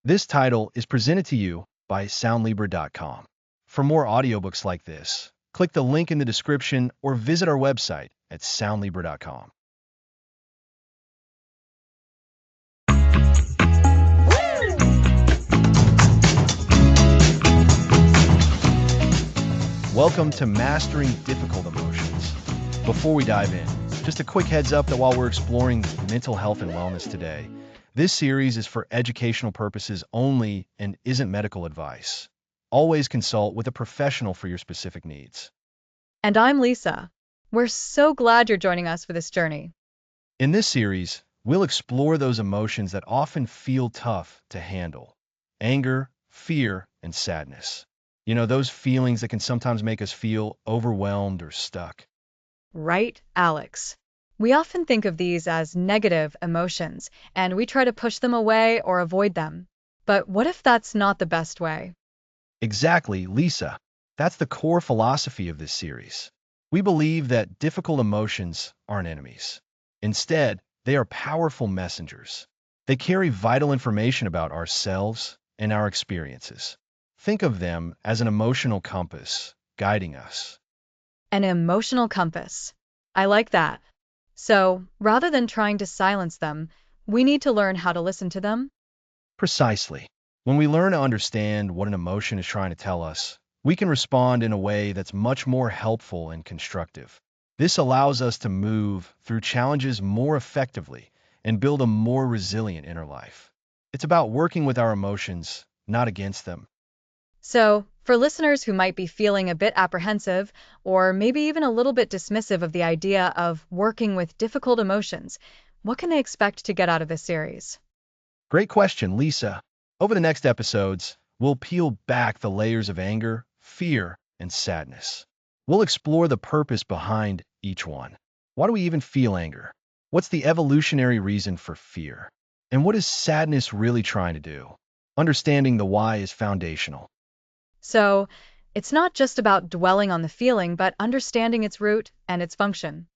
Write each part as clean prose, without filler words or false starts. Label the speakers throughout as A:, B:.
A: This title is presented to you by Soundlibra.com. For more audiobooks like this, click the link in the description or visit our website at Soundlibra.com. Welcome to Mastering Difficult Emotions. Before we dive in, just a quick heads up that while we're exploring mental health and wellness today, this series is for educational purposes only and isn't medical advice. Always consult with a professional for your specific needs.
B: And I'm Lisa. We're so glad you're joining us for this journey.
A: In this series, we'll explore those emotions that often feel tough to handle: anger, fear, and sadness. Those feelings that can sometimes make us feel overwhelmed or stuck.
B: Right, Alex? We often think of these as negative emotions, and we try to push them away or avoid them. But what if that's not the best way?
A: Exactly, Lisa. That's the core philosophy of this series. We believe that difficult emotions aren't enemies. Instead, they are powerful messengers. They carry vital information about ourselves and our experiences. Think of them as an emotional compass guiding us.
B: An emotional compass. I like that. So, rather than trying to silence them, we need to learn how to listen to them?
A: Precisely. When we learn to understand what an emotion is trying to tell us, we can respond in a way that's much more helpful and constructive. This allows us to move through challenges more effectively and build a more resilient inner life. It's about working with our emotions, not against them.
B: So, for listeners who might be feeling a bit apprehensive or maybe even a little bit dismissive of the idea of working with difficult emotions, what can they expect to get out of this series?
A: Great question, Lisa. Over the next episodes, we'll peel back the layers of anger, fear, and sadness. We'll explore the purpose behind each one. Why do we even feel anger? What's the evolutionary reason for fear? And what is sadness really trying to do? Understanding the why is foundational.
B: So, it's not just about dwelling on the feeling, but understanding its root and its function.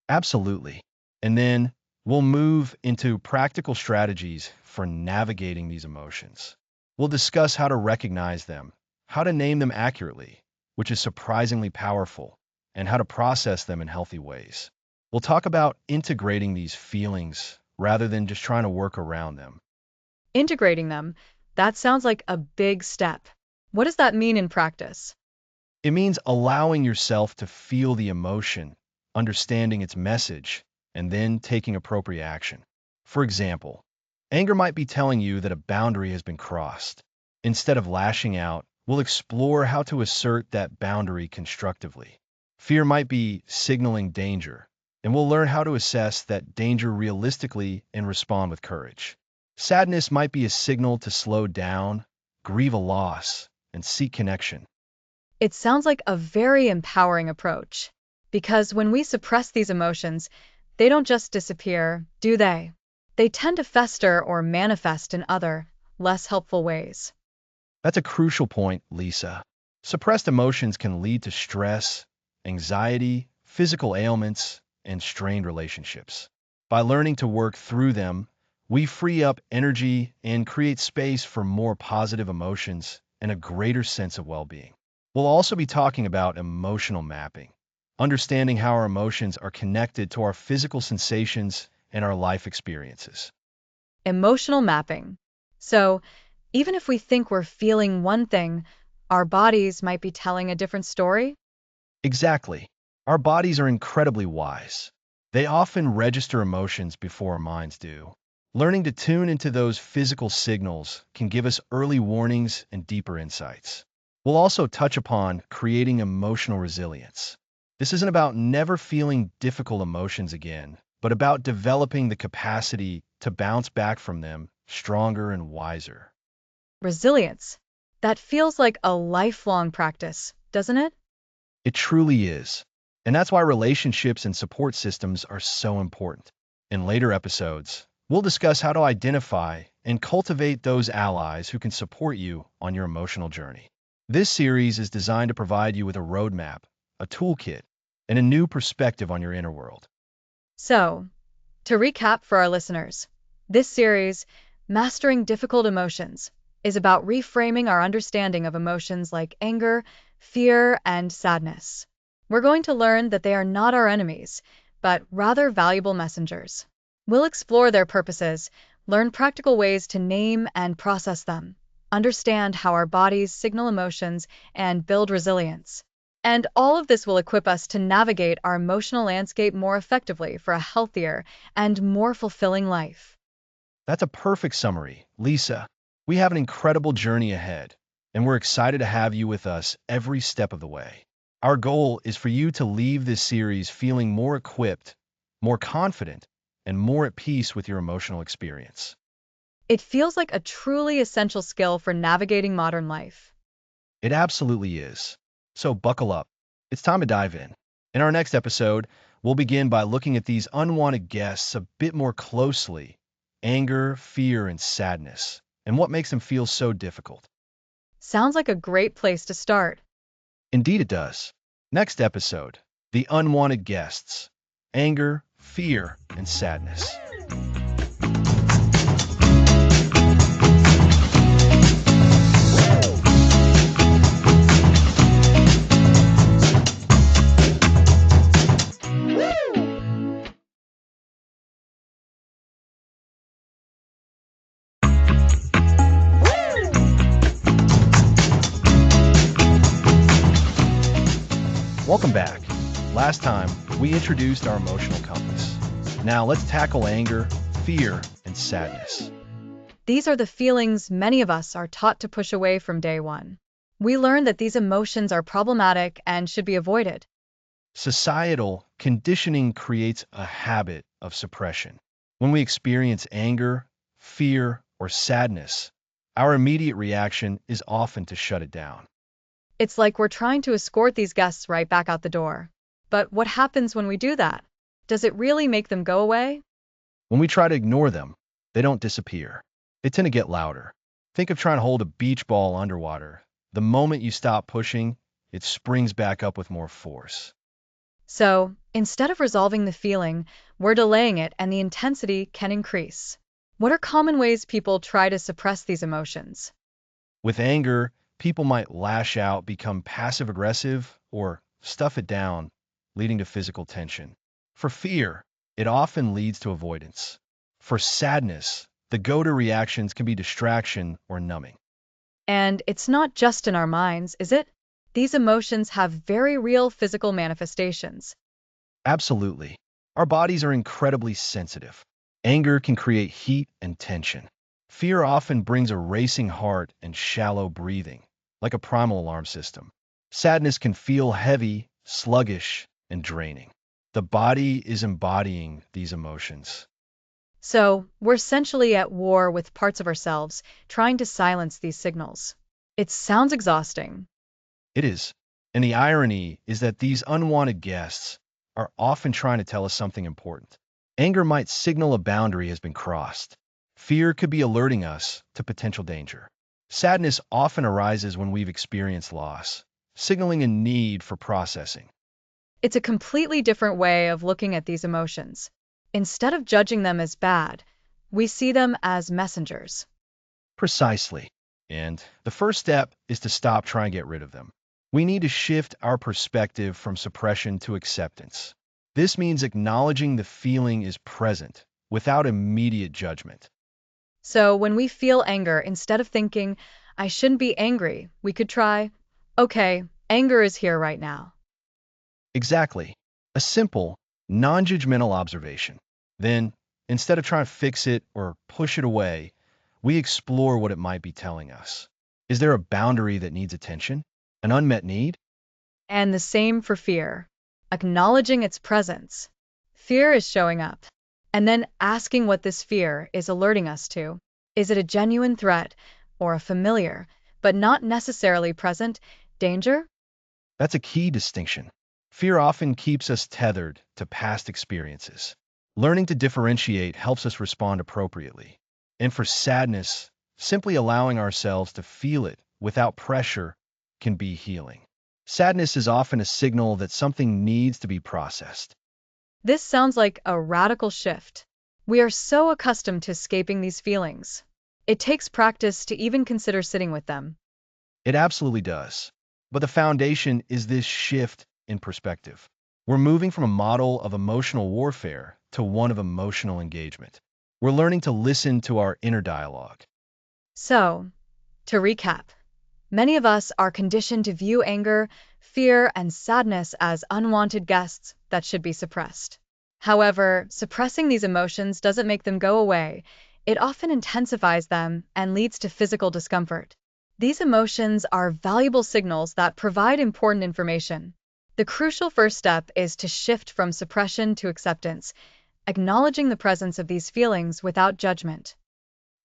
A: Absolutely. And then we'll move into practical strategies for navigating these emotions. We'll discuss how to recognize them, how to name them accurately, which is surprisingly powerful, and how to process them in healthy ways. We'll talk about integrating these feelings rather than just trying to work around them.
B: Integrating them, that sounds like a big step. What does that mean in practice?
A: It means allowing yourself to feel the emotion, understanding its message, and then taking appropriate action. For example, anger might be telling you that a boundary has been crossed. Instead of lashing out, we'll explore how to assert that boundary constructively. Fear might be signaling danger, and we'll learn how to assess that danger realistically and respond with courage. Sadness might be a signal to slow down, grieve a loss, and seek connection.
B: It sounds like a very empowering approach. Because when we suppress these emotions, they don't just disappear, do they? They tend to fester or manifest in other, less helpful ways.
A: That's a crucial point, Lisa. Suppressed emotions can lead to stress, anxiety, physical ailments, and strained relationships. By learning to work through them, we free up energy and create space for more positive emotions and a greater sense of well-being. We'll also be talking about emotional mapping, understanding how our emotions are connected to our physical sensations and our life experiences.
B: Emotional mapping. So, even if we think we're feeling one thing, our bodies might be telling a different story?
A: Exactly. Our bodies are incredibly wise. They often register emotions before our minds do. Learning to tune into those physical signals can give us early warnings and deeper insights. We'll also touch upon creating emotional resilience. This isn't about never feeling difficult emotions again, but about developing the capacity to bounce back from them stronger and wiser.
B: Resilience. That feels like a lifelong practice, doesn't it?
A: It truly is. And that's why relationships and support systems are so important. In later episodes, we'll discuss how to identify and cultivate those allies who can support you on your emotional journey. This series is designed to provide you with a roadmap, a toolkit, and a new perspective on your inner world.
B: So, to recap for our listeners, this series, Mastering difficult emotions is about reframing our understanding of emotions like anger, fear, and sadness. We're going to learn that they are not our enemies, but rather valuable messengers. We'll explore their purposes, learn practical ways to name and process them, understand how our bodies signal emotions, and build resilience. And all of this will equip us to navigate our emotional landscape more effectively for a healthier and more fulfilling life.
A: That's a perfect summary, Lisa. We have an incredible journey ahead, and we're excited to have you with us every step of the way. Our goal is for you to leave this series feeling more equipped, more confident, and more at peace with your emotional experience.
B: It feels like a truly essential skill for navigating modern life.
A: It absolutely is. So buckle up. It's time to dive in. In our next episode, we'll begin by looking at these unwanted guests a bit more closely: anger, fear, and sadness, and what makes them feel so difficult.
B: Sounds like a great place to start.
A: Indeed, it does. Next episode: the unwanted guests: anger, fear, and sadness. Welcome back. Last time, we introduced our emotional compass. Now let's tackle anger, fear, and sadness.
B: These are the feelings many of us are taught to push away from day one. We learn that these emotions are problematic and should be avoided.
A: Societal conditioning creates a habit of suppression. When we experience anger, fear, or sadness, our immediate reaction is often to shut it down.
B: It's like we're trying to escort these guests right back out the door. But what happens when we do that? Does it really make them go away?
A: When we try to ignore them, they don't disappear. They tend to get louder. Think of trying to hold a beach ball underwater. The moment you stop pushing, it springs back up with more force.
B: So, instead of resolving the feeling, we're delaying it and the intensity can increase. What are common ways people try to suppress these emotions?
A: With anger, people might lash out, become passive aggressive, or stuff it down, leading to physical tension. For fear, it often leads to avoidance. For sadness, the go-to reactions can be distraction or numbing.
B: And it's not just in our minds, is it? These emotions have very real physical manifestations.
A: Absolutely. Our bodies are incredibly sensitive. Anger can create heat and tension. Fear often brings a racing heart and shallow breathing, like a primal alarm system. Sadness can feel heavy, sluggish, and draining. The body is embodying these emotions.
B: So, we're essentially at war with parts of ourselves, trying to silence these signals. It sounds exhausting.
A: It is. And the irony is that these unwanted guests are often trying to tell us something important. Anger might signal a boundary has been crossed. Fear could be alerting us to potential danger. Sadness often arises when we've experienced loss, signaling a need for processing.
B: It's a completely different way of looking at these emotions. Instead of judging them as bad, we see them as messengers.
A: Precisely. And the first step is to stop trying to get rid of them. We need to shift our perspective from suppression to acceptance. This means acknowledging the feeling is present without immediate judgment.
B: So, when we feel anger, instead of thinking, I shouldn't be angry, we could try, okay, anger is here right now.
A: Exactly. A simple, non-judgmental observation. Then, instead of trying to fix it or push it away, we explore what it might be telling us. Is there a boundary that needs attention? An unmet need?
B: And the same for fear. Acknowledging its presence. Fear is showing up. And then asking what this fear is alerting us to. Is it a genuine threat or a familiar, but not necessarily present, danger?
A: That's a key distinction. Fear often keeps us tethered to past experiences. Learning to differentiate helps us respond appropriately. And for sadness, simply allowing ourselves to feel it without pressure can be healing. Sadness is often a signal that something needs to be processed.
B: This sounds like a radical shift. We are so accustomed to escaping these feelings. It takes practice to even consider sitting with them.
A: It absolutely does. But the foundation is this shift in perspective. We're moving from a model of emotional warfare to one of emotional engagement. We're learning to listen to our inner dialogue.
B: So, to recap, many of us are conditioned to view anger, fear, and sadness as unwanted guests that should be suppressed. However, suppressing these emotions doesn't make them go away. It often intensifies them and leads to physical discomfort. These emotions are valuable signals that provide important information. The crucial first step is to shift from suppression to acceptance, acknowledging the presence of these feelings without judgment.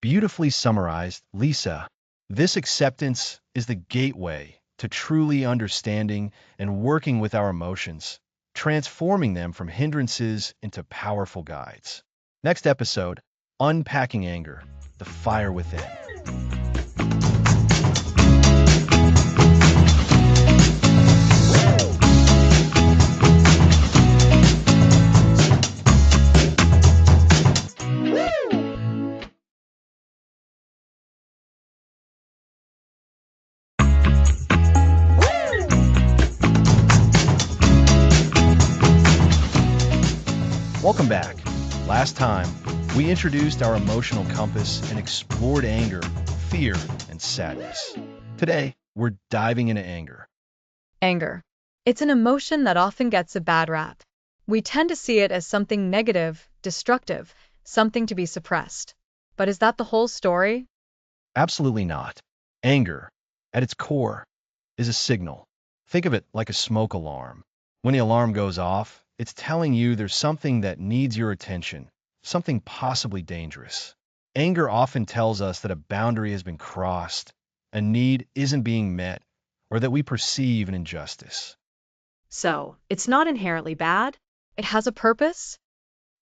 A: Beautifully summarized, Lisa. This acceptance is the gateway to truly understanding and working with our emotions, transforming them from hindrances into powerful guides. Next episode, Unpacking Anger, the Fire Within. Welcome back. Last time, we introduced our emotional compass and explored anger, fear, and sadness. Today, we're diving into anger.
B: Anger. It's an emotion that often gets a bad rap. We tend to see it as something negative, destructive, something to be suppressed. But is that the whole story?
A: Absolutely not. Anger, at its core, is a signal. Think of it like a smoke alarm. When the alarm goes off, it's telling you there's something that needs your attention, something possibly dangerous. Anger often tells us that a boundary has been crossed, a need isn't being met, or that we perceive an injustice.
B: So, it's not inherently bad? It has a purpose?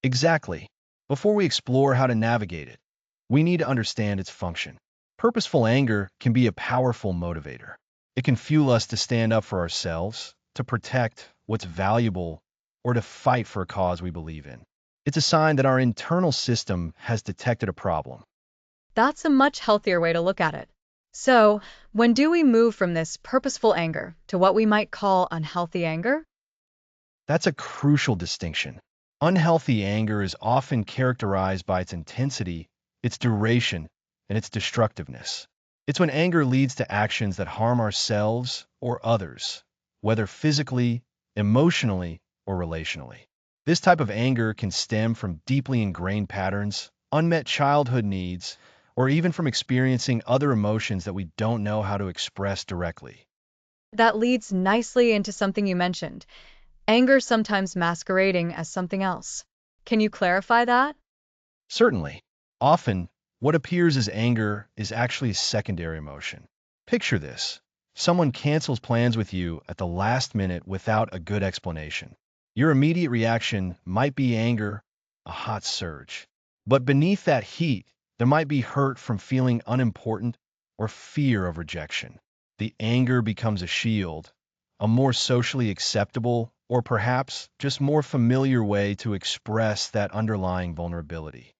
A: Exactly. Before we explore how to navigate it, we need to understand its function. Purposeful anger can be a powerful motivator. It can fuel us to stand up for ourselves, to protect what's valuable, or to fight for a cause we believe in. It's a sign that our internal system has detected a problem.
B: That's a much healthier way to look at it. So, when do we move from this purposeful anger to what we might call unhealthy anger?
A: That's a crucial distinction. Unhealthy anger is often characterized by its intensity, its duration, and its destructiveness. It's when anger leads to actions that harm ourselves or others, whether physically, emotionally, or relationally. This type of anger can stem from deeply ingrained patterns, unmet childhood needs, or even from experiencing other emotions that we don't know how to express directly.
B: That leads nicely into something you mentioned, anger sometimes masquerading as something else. Can you clarify that?
A: Certainly, often, what appears as anger is actually a secondary emotion. Picture this. Someone cancels plans with you at the last minute without a good explanation. Your immediate reaction might be anger, a hot surge. But beneath that heat, there might be hurt from feeling unimportant or fear of rejection. The anger becomes a shield, a more socially acceptable or perhaps just more familiar way to express that underlying vulnerability.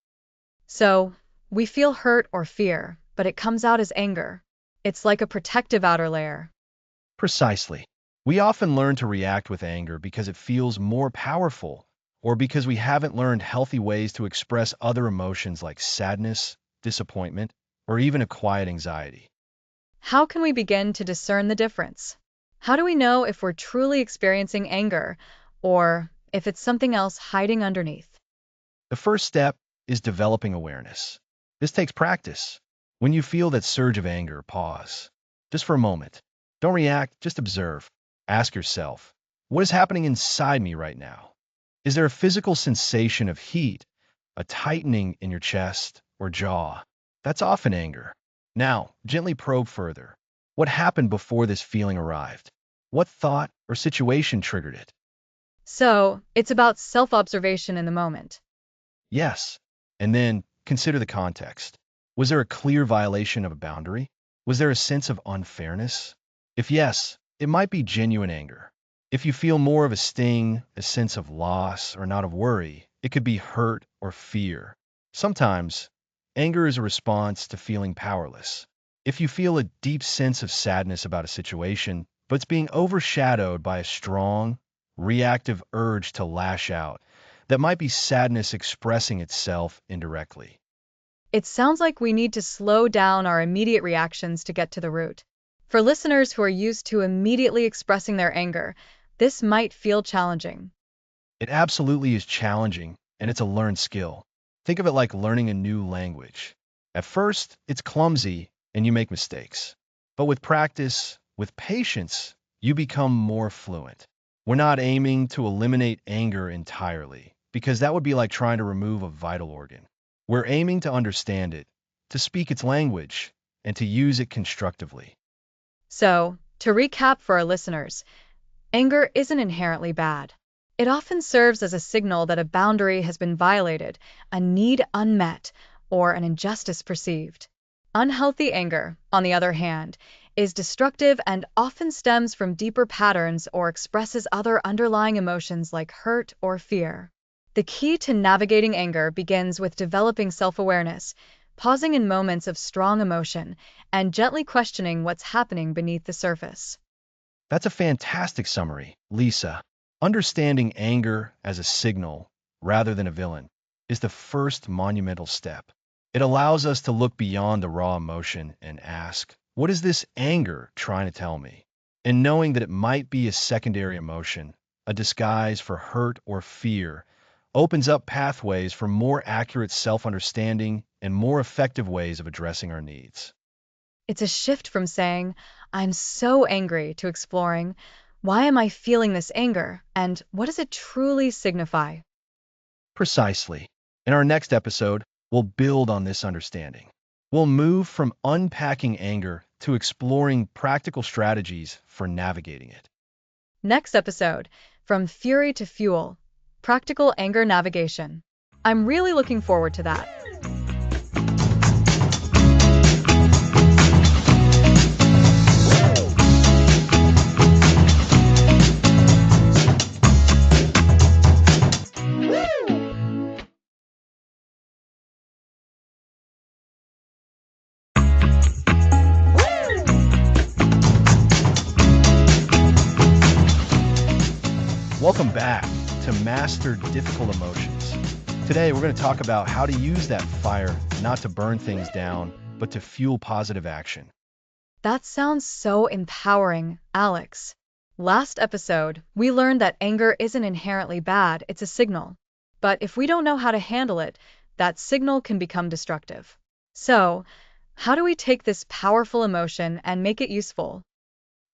B: So, we feel hurt or fear, but it comes out as anger. It's like a protective outer layer.
A: Precisely. We often learn to react with anger because it feels more powerful, or because we haven't learned healthy ways to express other emotions like sadness, disappointment, or even a quiet anxiety.
B: How can we begin to discern the difference? How do we know if we're truly experiencing anger or if it's something else hiding underneath?
A: The first step is developing awareness. This takes practice. When you feel that surge of anger, pause. Just for a moment. Don't react, just observe. Ask yourself, what is happening inside me right now? Is there a physical sensation of heat, a tightening in your chest or jaw? That's often anger. Now, gently probe further. What happened before this feeling arrived? What thought or situation triggered it?
B: So, it's about self-observation in the moment.
A: Yes. And then consider the context. Was there a clear violation of a boundary? Was there a sense of unfairness? If yes, it might be genuine anger. If you feel more of a sting, a sense of loss, or not of worry, it could be hurt or fear. Sometimes Anger is a response to feeling powerless. If you feel a deep sense of sadness about a situation, but it's being overshadowed by a strong, reactive urge to lash out, that might be sadness expressing itself indirectly.
B: It sounds like we need to slow down our immediate reactions to get to the root. For listeners who are used to immediately expressing their anger, this might feel challenging.
A: It absolutely is challenging, and it's a learned skill. Think of it like learning a new language. At first, it's clumsy and you make mistakes. But with practice, with patience, you become more fluent. We're not aiming to eliminate anger entirely, because that would be like trying to remove a vital organ. We're aiming to understand it, to speak its language, and to use it constructively.
B: So, to recap for our listeners, anger isn't inherently bad. It often serves as a signal that a boundary has been violated, a need unmet, or an injustice perceived. Unhealthy anger, on the other hand, is destructive and often stems from deeper patterns or expresses other underlying emotions like hurt or fear. The key to navigating anger begins with developing self-awareness, pausing in moments of strong emotion, and gently questioning what's happening beneath the surface.
A: That's a fantastic summary, Lisa. Understanding anger as a signal, rather than a villain, is the first monumental step. It allows us to look beyond the raw emotion and ask, what is this anger trying to tell me? And knowing that it might be a secondary emotion, a disguise for hurt or fear, opens up pathways for more accurate self-understanding and more effective ways of addressing our needs.
B: It's a shift from saying, I'm so angry, to exploring, why am I feeling this anger, and what does it truly signify?
A: Precisely. In our next episode, we'll build on this understanding. We'll move from unpacking anger to exploring practical strategies for navigating it.
B: Next episode, From Fury to Fuel, Practical Anger Navigation. I'm really looking forward to that.
A: Welcome back to Master Difficult Emotions. Today, we're going to talk about how to use that fire not to burn things down, but to fuel positive action.
B: That sounds so empowering, Alex. Last episode, we learned that anger isn't inherently bad, it's a signal. But if we don't know how to handle it, that signal can become destructive. So, how do we take this powerful emotion and make it useful?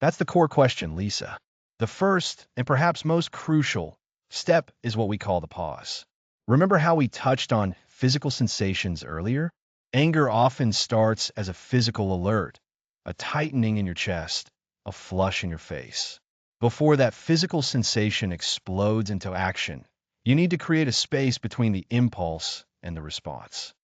A: That's the core question, Lisa. The first, and perhaps most crucial, step is what we call the pause. Remember how we touched on physical sensations earlier? Anger often starts as a physical alert, a tightening in your chest, a flush in your face. Before that physical sensation explodes into action, you need to create a space between the impulse and the response.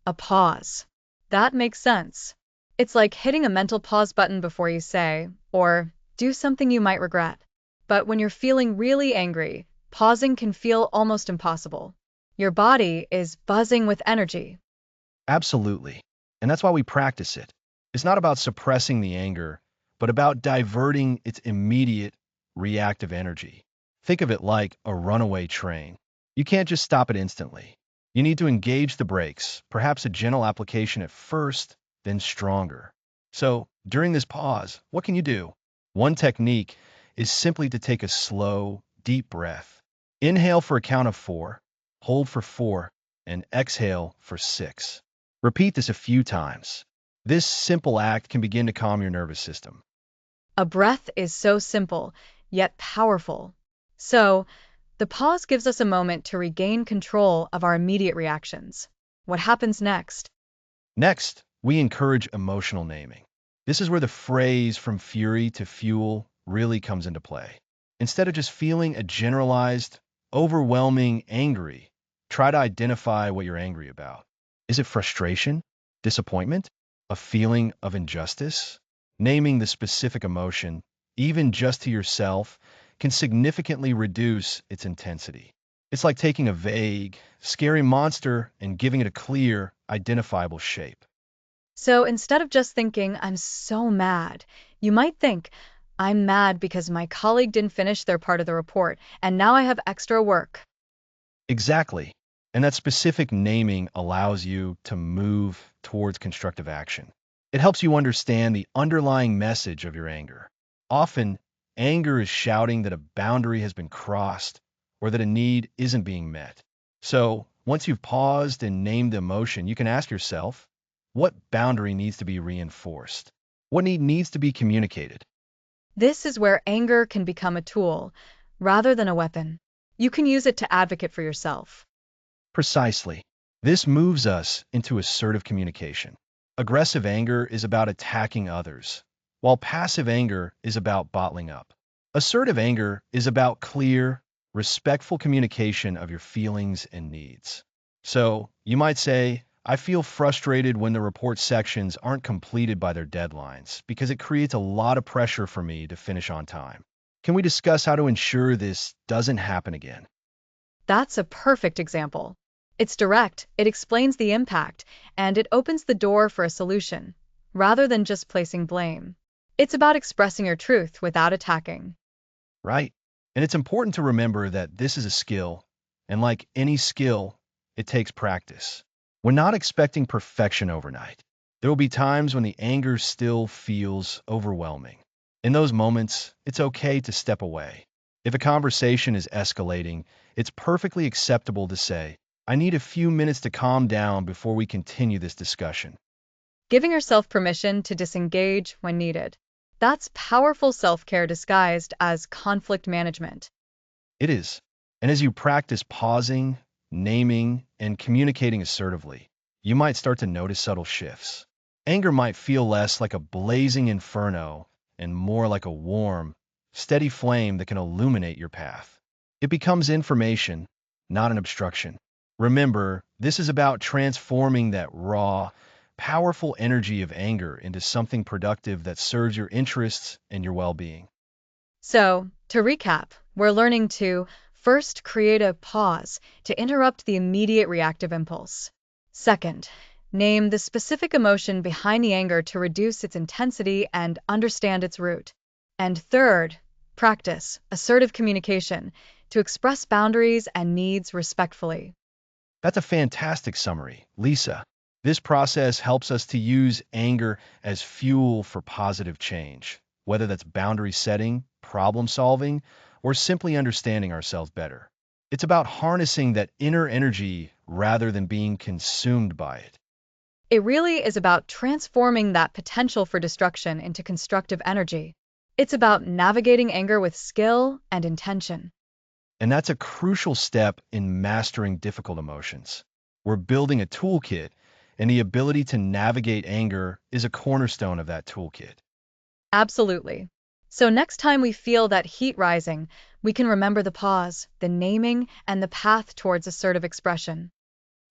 B: A pause. That makes sense. It's like hitting a mental pause button before you say, or do something you might regret. But when you're feeling really angry, pausing can feel almost impossible. Your body is buzzing with energy.
A: Absolutely. And that's why we practice it. It's not about suppressing the anger, but about diverting its immediate reactive energy. Think of it like a runaway train. You can't just stop it instantly. You need to engage the brakes, perhaps a gentle application at first, then stronger. So, during this pause, what can you do? One technique is simply to take a slow, deep breath. Inhale for a count of 4, hold for 4, and exhale for 6. Repeat this a few times. This simple act can begin to calm your nervous system.
B: A breath is so simple, yet powerful. So, the pause gives us a moment to regain control of our immediate reactions. What happens next?
A: Next, we encourage emotional naming. This is where the phrase from fury to fuel really comes into play. Instead of just feeling a generalized, overwhelming angry, try to identify what you're angry about. Is it frustration? Disappointment? A feeling of injustice? Naming the specific emotion, even just to yourself, can significantly reduce its intensity. It's like taking a vague, scary monster and giving it a clear, identifiable shape.
B: So instead of just thinking, I'm so mad, you might think, I'm mad because my colleague didn't finish their part of the report, and now I have extra work.
A: Exactly. And that specific naming allows you to move towards constructive action. It helps you understand the underlying message of your anger. Often, anger is shouting that a boundary has been crossed or that a need isn't being met. So, once you've paused and named the emotion, you can ask yourself, what boundary needs to be reinforced? What need needs to be communicated?
B: This is where anger can become a tool rather than a weapon. You can use it to advocate for yourself.
A: Precisely. This moves us into assertive communication. Aggressive anger is about attacking others, while passive anger is about bottling up. Assertive anger is about clear, respectful communication of your feelings and needs. So, you might say, I feel frustrated when the report sections aren't completed by their deadlines because it creates a lot of pressure for me to finish on time. Can we discuss how to ensure this doesn't happen again?
B: That's a perfect example. It's direct, it explains the impact, and it opens the door for a solution, rather than just placing blame. It's about expressing your truth without attacking.
A: Right. And it's important to remember that this is a skill, and like any skill, it takes practice. We're not expecting perfection overnight. There will be times when the anger still feels overwhelming. In those moments, it's okay to step away. If a conversation is escalating, it's perfectly acceptable to say, I need a few minutes to calm down before we continue this discussion.
B: Giving yourself permission to disengage when needed. That's powerful self-care disguised as conflict management.
A: It is. And as you practice pausing, naming, and communicating assertively, you might start to notice subtle shifts. Anger might feel less like a blazing inferno and more like a warm, steady flame that can illuminate your path. It becomes information, not an obstruction. Remember, this is about transforming that raw, powerful energy of anger into something productive that serves your interests and your well-being.
B: So, to recap, we're learning to first create a pause to interrupt the immediate reactive impulse. Second, name the specific emotion behind the anger to reduce its intensity and understand its root. And third, practice assertive communication to express boundaries and needs respectfully.
A: That's a fantastic summary, Lisa. This process helps us to use anger as fuel for positive change, whether that's boundary setting, problem solving, or simply understanding ourselves better. It's about harnessing that inner energy rather than being consumed by it.
B: It really is about transforming that potential for destruction into constructive energy. It's about navigating anger with skill and intention.
A: And that's a crucial step in mastering difficult emotions. We're building a toolkit, and the ability to navigate anger is a cornerstone of that toolkit.
B: Absolutely. So next time we feel that heat rising, we can remember the pause, the naming, and the path towards assertive expression.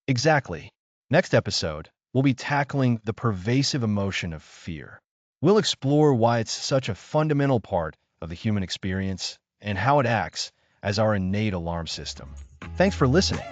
A: Exactly. Next episode, we'll be tackling the pervasive emotion of fear. We'll explore why it's such a fundamental part of the human experience and how it acts as our innate alarm system. Thanks for listening.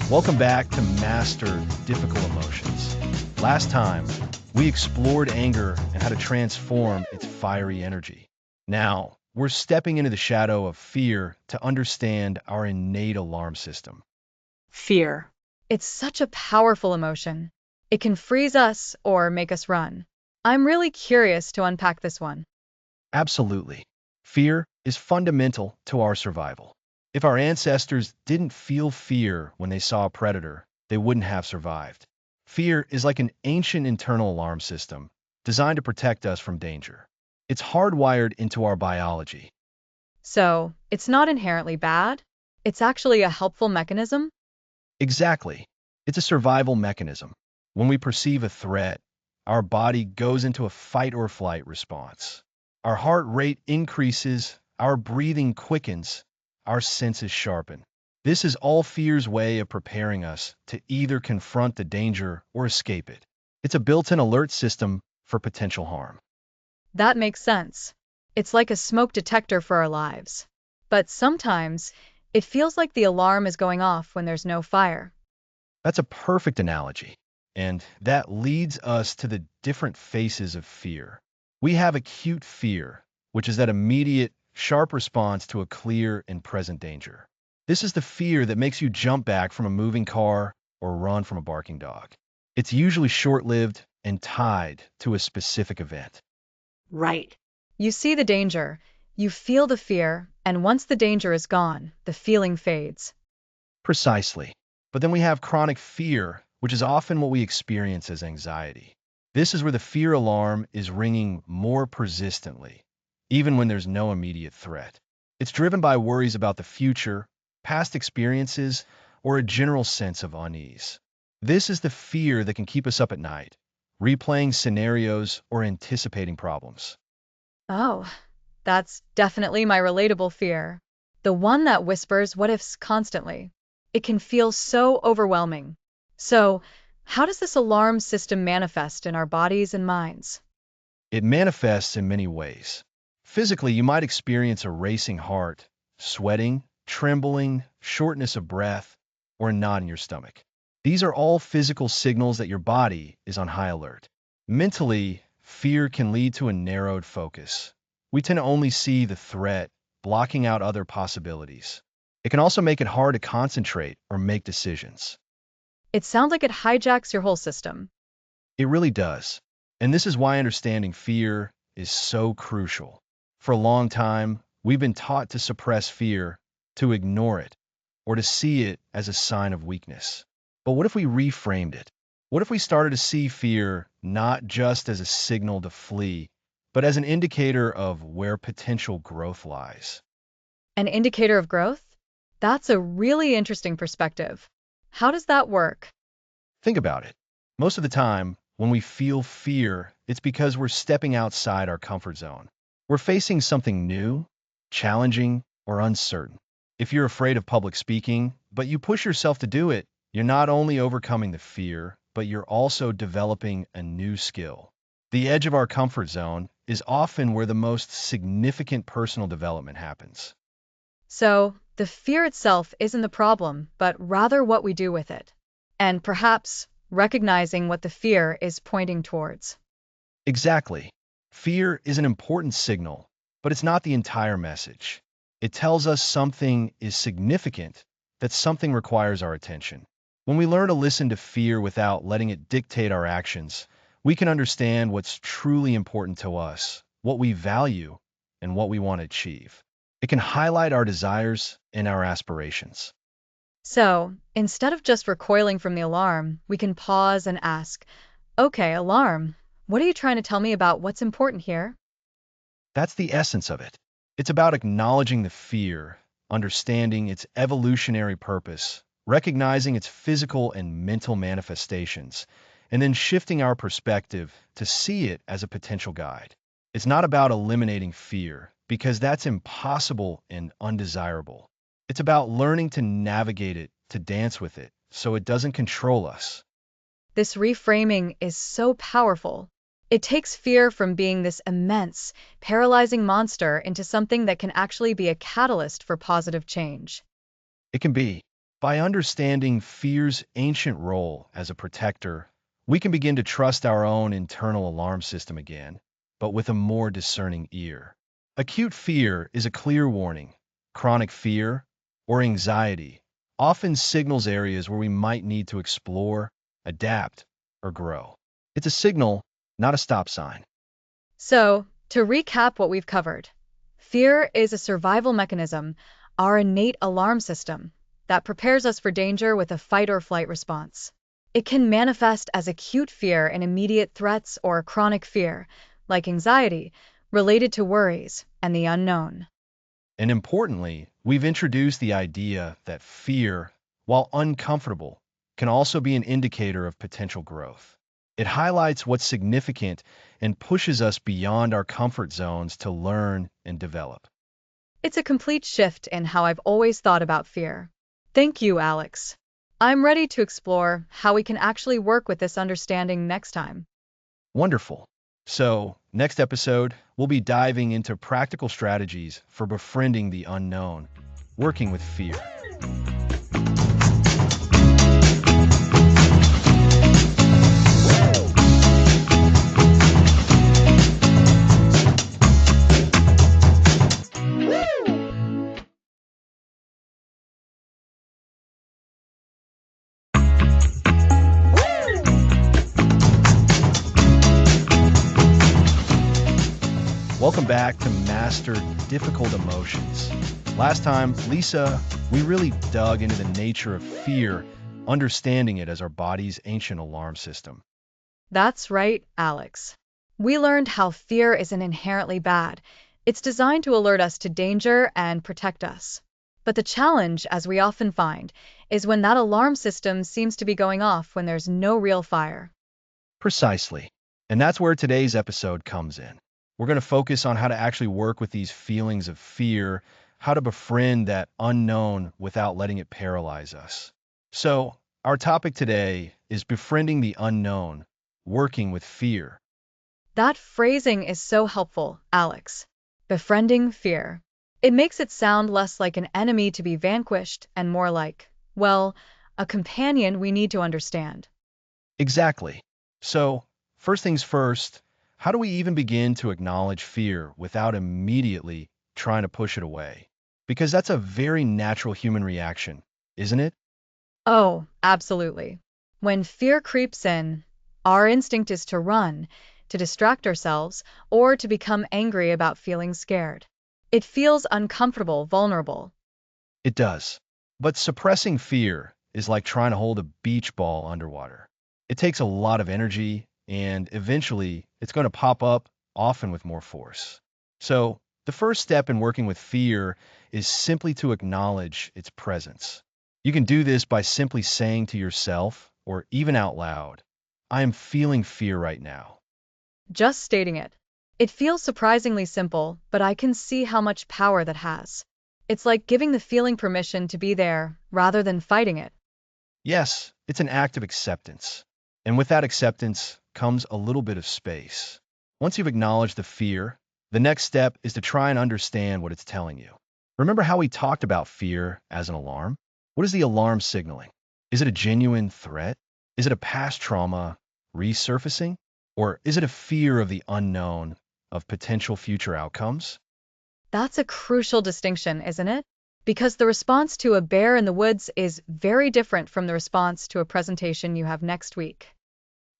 A: Welcome back to Master Difficult Emotions. Last time, we explored anger and how to transform its fiery energy. Now, we're stepping into the shadow of fear to understand our innate alarm system.
B: Fear. It's such a powerful emotion. It can freeze us or make us run. I'm really curious to unpack this one.
A: Absolutely. Fear is fundamental to our survival. If our ancestors didn't feel fear when they saw a predator, they wouldn't have survived. Fear is like an ancient internal alarm system designed to protect us from danger. It's hardwired into our biology.
B: So, it's not inherently bad. It's actually a helpful mechanism.
A: Exactly. It's a survival mechanism. When we perceive a threat, our body goes into a fight or flight response. Our heart rate increases, our breathing quickens, our senses sharpen. This is all fear's way of preparing us to either confront the danger or escape it. It's a built-in alert system for potential harm.
B: That makes sense. It's like a smoke detector for our lives. But sometimes it feels like the alarm is going off when there's no fire.
A: That's a perfect analogy. And that leads us to the different phases of fear. We have acute fear, which is that immediate, sharp response to a clear and present danger. This is the fear that makes you jump back from a moving car or run from a barking dog. It's usually short-lived and tied to a specific event.
C: Right.
B: You see the danger, you feel the fear, and once the danger is gone, the feeling fades.
A: Precisely. But then we have chronic fear, which is often what we experience as anxiety. This is where the fear alarm is ringing more persistently, even when there's no immediate threat. It's driven by worries about the future, past experiences, or a general sense of unease. This is the fear that can keep us up at night, replaying scenarios or anticipating problems.
B: Oh, that's definitely my relatable fear. The one that whispers what ifs constantly. It can feel so overwhelming. So, how does this alarm system manifest in our bodies and minds?
A: It manifests in many ways. Physically, you might experience a racing heart, sweating, trembling, shortness of breath, or a knot in your stomach. These are all physical signals that your body is on high alert. Mentally, fear can lead to a narrowed focus. We tend to only see the threat, blocking out other possibilities. It can also make it hard to concentrate or make decisions.
B: It sounds like it hijacks your whole system.
A: It really does. And this is why understanding fear is so crucial. For a long time, we've been taught to suppress fear, to ignore it, or to see it as a sign of weakness. But what if we reframed it? What if we started to see fear not just as a signal to flee, but as an indicator of where potential growth lies?
B: An indicator of growth? That's a really interesting perspective. How does that work?
A: Think about it. Most of the time, when we feel fear, it's because we're stepping outside our comfort zone. We're facing something new, challenging, or uncertain. If you're afraid of public speaking, but you push yourself to do it, you're not only overcoming the fear, but you're also developing a new skill. The edge of our comfort zone is often where the most significant personal development happens.
B: So, the fear itself isn't the problem, but rather what we do with it. And perhaps recognizing what the fear is pointing towards.
A: Exactly. Fear is an important signal, but it's not the entire message. It tells us something is significant, that something requires our attention. When we learn to listen to fear without letting it dictate our actions, we can understand what's truly important to us, what we value, and what we want to achieve. It can highlight our desires and our aspirations.
B: So, instead of just recoiling from the alarm, we can pause and ask, okay, alarm, what are you trying to tell me about what's important here?
A: That's the essence of it. It's about acknowledging the fear, understanding its evolutionary purpose, recognizing its physical and mental manifestations, and then shifting our perspective to see it as a potential guide. It's not about eliminating fear, because that's impossible and undesirable. It's about learning to navigate it, to dance with it, so it doesn't control us.
B: This reframing is so powerful. It takes fear from being this immense, paralyzing monster into something that can actually be a catalyst for positive change.
A: It can be. By understanding fear's ancient role as a protector, we can begin to trust our own internal alarm system again, but with a more discerning ear. Acute fear is a clear warning. Chronic fear, or anxiety, often signals areas where we might need to explore, adapt, or grow. It's a signal, not a stop sign.
B: So, to recap what we've covered, fear is a survival mechanism, our innate alarm system, that prepares us for danger with a fight or flight response. It can manifest as acute fear in immediate threats or chronic fear, like anxiety, related to worries and the unknown.
A: And importantly, we've introduced the idea that fear, while uncomfortable, can also be an indicator of potential growth. It highlights what's significant and pushes us beyond our comfort zones to learn and develop.
B: It's a complete shift in how I've always thought about fear. Thank you, Alex. I'm ready to explore how we can actually work with this understanding next time.
A: Wonderful. So, next episode, we'll be diving into practical strategies for befriending the unknown, working with fear. Welcome back to Master Difficult Emotions. Last time, Lisa, we really dug into the nature of fear, understanding it as our body's ancient alarm system.
B: That's right, Alex. We learned how fear isn't inherently bad. It's designed to alert us to danger and protect us. But the challenge, as we often find, is when that alarm system seems to be going off when there's no real fire.
A: Precisely. And that's where today's episode comes in. We're going to focus on how to actually work with these feelings of fear, how to befriend that unknown without letting it paralyze us. So, our topic today is befriending the unknown, working with fear.
B: That phrasing is so helpful, Alex. Befriending fear. It makes it sound less like an enemy to be vanquished and more like, well, a companion we need to understand.
A: Exactly. So, first things first, how do we even begin to acknowledge fear without immediately trying to push it away? Because that's a very natural human reaction, isn't it?
B: Oh, absolutely. When fear creeps in, our instinct is to run, to distract ourselves, or to become angry about feeling scared. It feels uncomfortable, vulnerable.
A: It does. But suppressing fear is like trying to hold a beach ball underwater. It takes a lot of energy, and eventually it's going to pop up, often with more force. So, the first step in working with fear is simply to acknowledge its presence. You can do this by simply saying to yourself, or even out loud, I am feeling fear right now.
B: Just stating it. It feels surprisingly simple, but I can see how much power that has. It's like giving the feeling permission to be there rather than fighting it.
A: Yes, it's an act of acceptance. And with that acceptance comes a little bit of space. Once you've acknowledged the fear, the next step is to try and understand what it's telling you. Remember how we talked about fear as an alarm? What is the alarm signaling? Is it a genuine threat? Is it a past trauma resurfacing? Or is it a fear of the unknown, of potential future outcomes?
B: That's a crucial distinction, isn't it? Because the response to a bear in the woods is very different from the response to a presentation you have next week.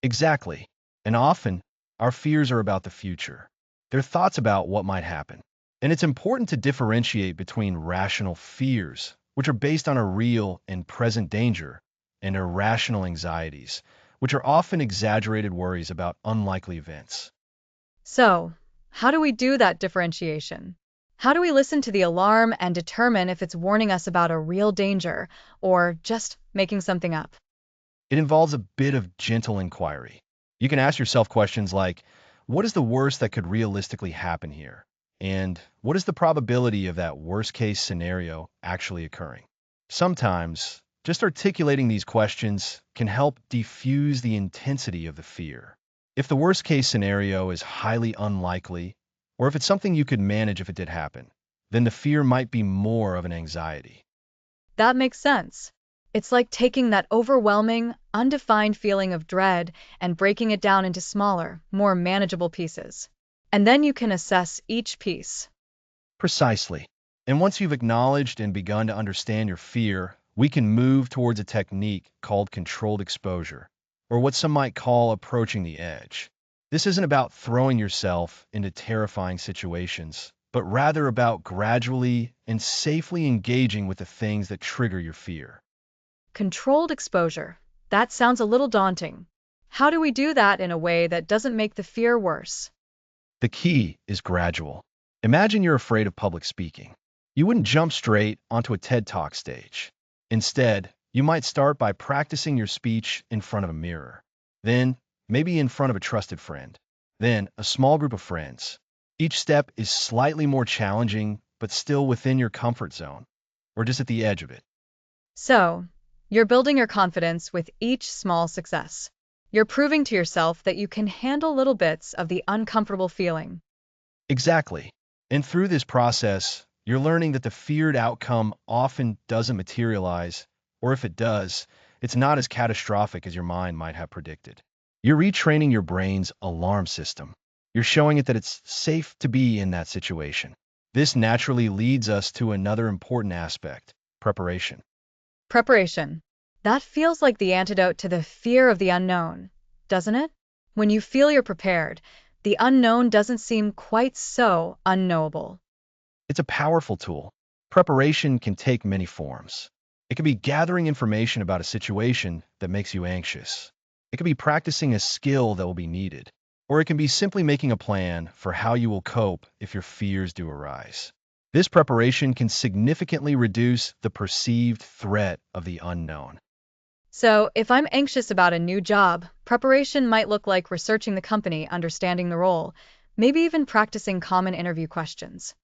A: Exactly. And often, our fears are about the future. They're thoughts about what might happen. And it's important to differentiate between rational fears, which are based on a real and present danger, and irrational anxieties, which are often exaggerated worries about unlikely events.
B: So, how do we do that differentiation? How do we listen to the alarm and determine if it's warning us about a real danger or just making something up?
A: It involves a bit of gentle inquiry. You can ask yourself questions like, what is the worst that could realistically happen here? And what is the probability of that worst case scenario actually occurring? Sometimes, just articulating these questions can help diffuse the intensity of the fear. If the worst case scenario is highly unlikely, or if it's something you could manage if it did happen, then the fear might be more of an anxiety.
B: That makes sense. It's like taking that overwhelming, undefined feeling of dread and breaking it down into smaller, more manageable pieces. And then you can assess each piece.
A: Precisely. And once you've acknowledged and begun to understand your fear, we can move towards a technique called controlled exposure, or what some might call approaching the edge. This isn't about throwing yourself into terrifying situations, but rather about gradually and safely engaging with the things that trigger your fear.
B: Controlled exposure. That sounds a little daunting. How do we do that in a way that doesn't make the fear worse?
A: The key is gradual. Imagine you're afraid of public speaking. You wouldn't jump straight onto a TED Talk stage. Instead, you might start by practicing your speech in front of a mirror. Then, maybe in front of a trusted friend. Then, a small group of friends. Each step is slightly more challenging, but still within your comfort zone, or just at the edge of it.
B: So, you're building your confidence with each small success. You're proving to yourself that you can handle little bits of the uncomfortable feeling.
A: Exactly. And through this process, you're learning that the feared outcome often doesn't materialize, or if it does, it's not as catastrophic as your mind might have predicted. You're retraining your brain's alarm system. You're showing it that it's safe to be in that situation. This naturally leads us to another important aspect: preparation.
B: Preparation. That feels like the antidote to the fear of the unknown, doesn't it? When you feel you're prepared, the unknown doesn't seem quite so unknowable.
A: It's a powerful tool. Preparation can take many forms. It can be gathering information about a situation that makes you anxious. It can be practicing a skill that will be needed. Or it can be simply making a plan for how you will cope if your fears do arise. This preparation can significantly reduce the perceived threat of the unknown.
B: So, if I'm anxious about a new job, preparation might look like researching the company, understanding the role, maybe even practicing common interview questions.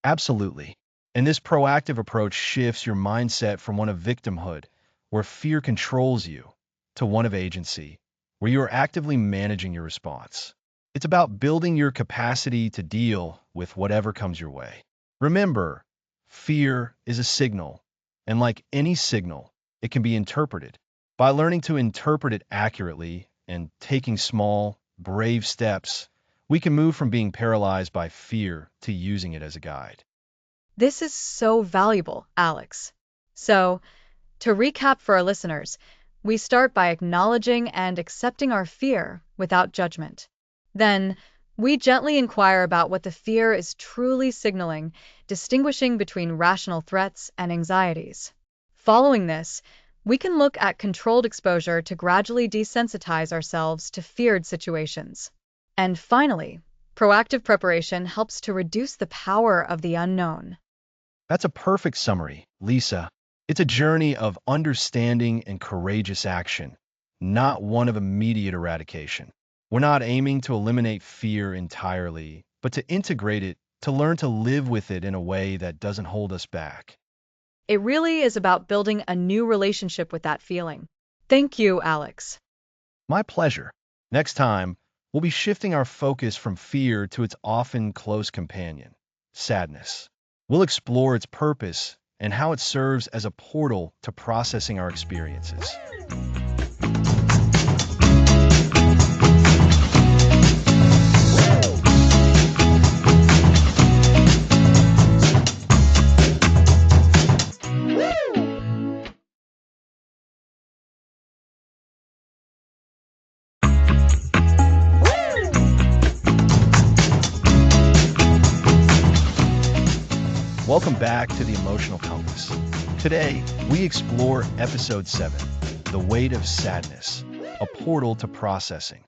A: Absolutely. And this proactive approach shifts your mindset from one of victimhood, where fear controls you, to one of agency, where you are actively managing your response. It's about building your capacity to deal with whatever comes your way. Remember, fear is a signal, and like any signal, it can be interpreted. By learning to interpret it accurately and taking small, brave steps, we can move from being paralyzed by fear to using it as a guide.
B: This is so valuable, Alex. So, to recap for our listeners, we start by acknowledging and accepting our fear without judgment. Then, we gently inquire about what the fear is truly signaling, distinguishing between rational threats and anxieties. Following this, we can look at controlled exposure to gradually desensitize ourselves to feared situations. And finally, proactive preparation helps to reduce the power of the unknown.
A: That's a perfect summary, Lisa. It's a journey of understanding and courageous action, not one of immediate eradication. We're not aiming to eliminate fear entirely, but to integrate it, to learn to live with it in a way that doesn't hold us back.
B: It really is about building a new relationship with that feeling. Thank you, Alex.
A: My pleasure. Next time, we'll be shifting our focus from fear to its often close companion, sadness. We'll explore its purpose and how it serves as a portal to processing our experiences. Welcome back to the Emotional Compass. Today, we explore Episode 7, The Weight of Sadness, a portal to processing.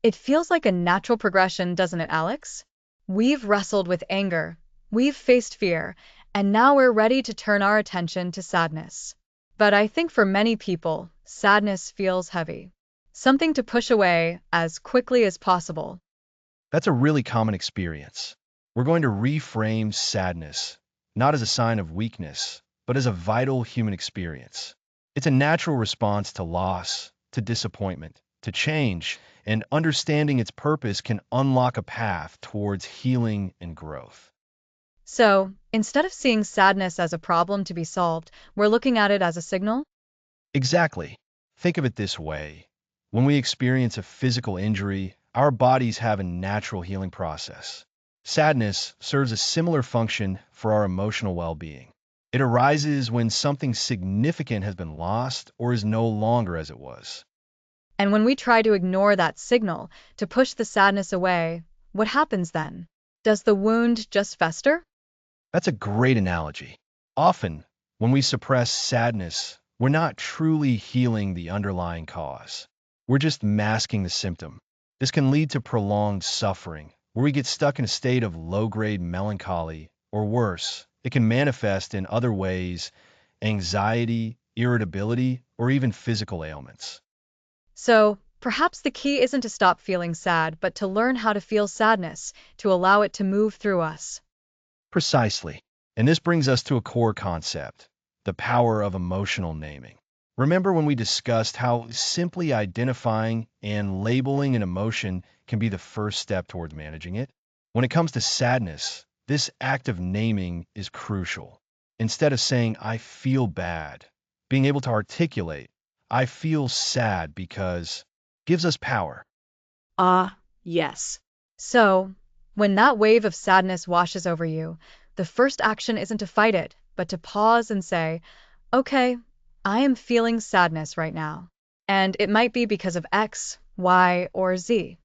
B: It feels like a natural progression, doesn't it, Alex? We've wrestled with anger, we've faced fear, and now we're ready to turn our attention to sadness. But I think for many people, sadness feels heavy. Something to push away as quickly as possible.
A: That's a really common experience. We're going to reframe sadness, not as a sign of weakness, but as a vital human experience. It's a natural response to loss, to disappointment, to change, and understanding its purpose can unlock a path towards healing and growth.
B: So, instead of seeing sadness as a problem to be solved, we're looking at it as a signal?
A: Exactly. Think of it this way. When we experience a physical injury, our bodies have a natural healing process. Sadness serves a similar function for our emotional well-being. It arises when something significant has been lost or is no longer as it was.
B: And when we try to ignore that signal, to push the sadness away, what happens then? Does the wound just fester?
A: That's a great analogy. Often, when we suppress sadness, we're not truly healing the underlying cause. We're just masking the symptom. This can lead to prolonged suffering, where we get stuck in a state of low-grade melancholy, or worse, it can manifest in other ways: anxiety, irritability, or even physical ailments.
B: So, Perhaps the key isn't to stop feeling sad, but to learn how to feel sadness, to allow it to move through us.
A: Precisely. And this brings us to a core concept, the power of emotional naming. Remember when we discussed how simply identifying and labeling an emotion can be the first step towards managing it? When it comes to sadness, this act of naming is crucial. Instead of saying, I feel bad, being able to articulate, I feel sad because, gives us power.
C: Ah, yes.
B: So, when that wave of sadness washes over you, the first action isn't to fight it, but to pause and say, okay, I am feeling sadness right now. And it might be because of X, Y, or Z.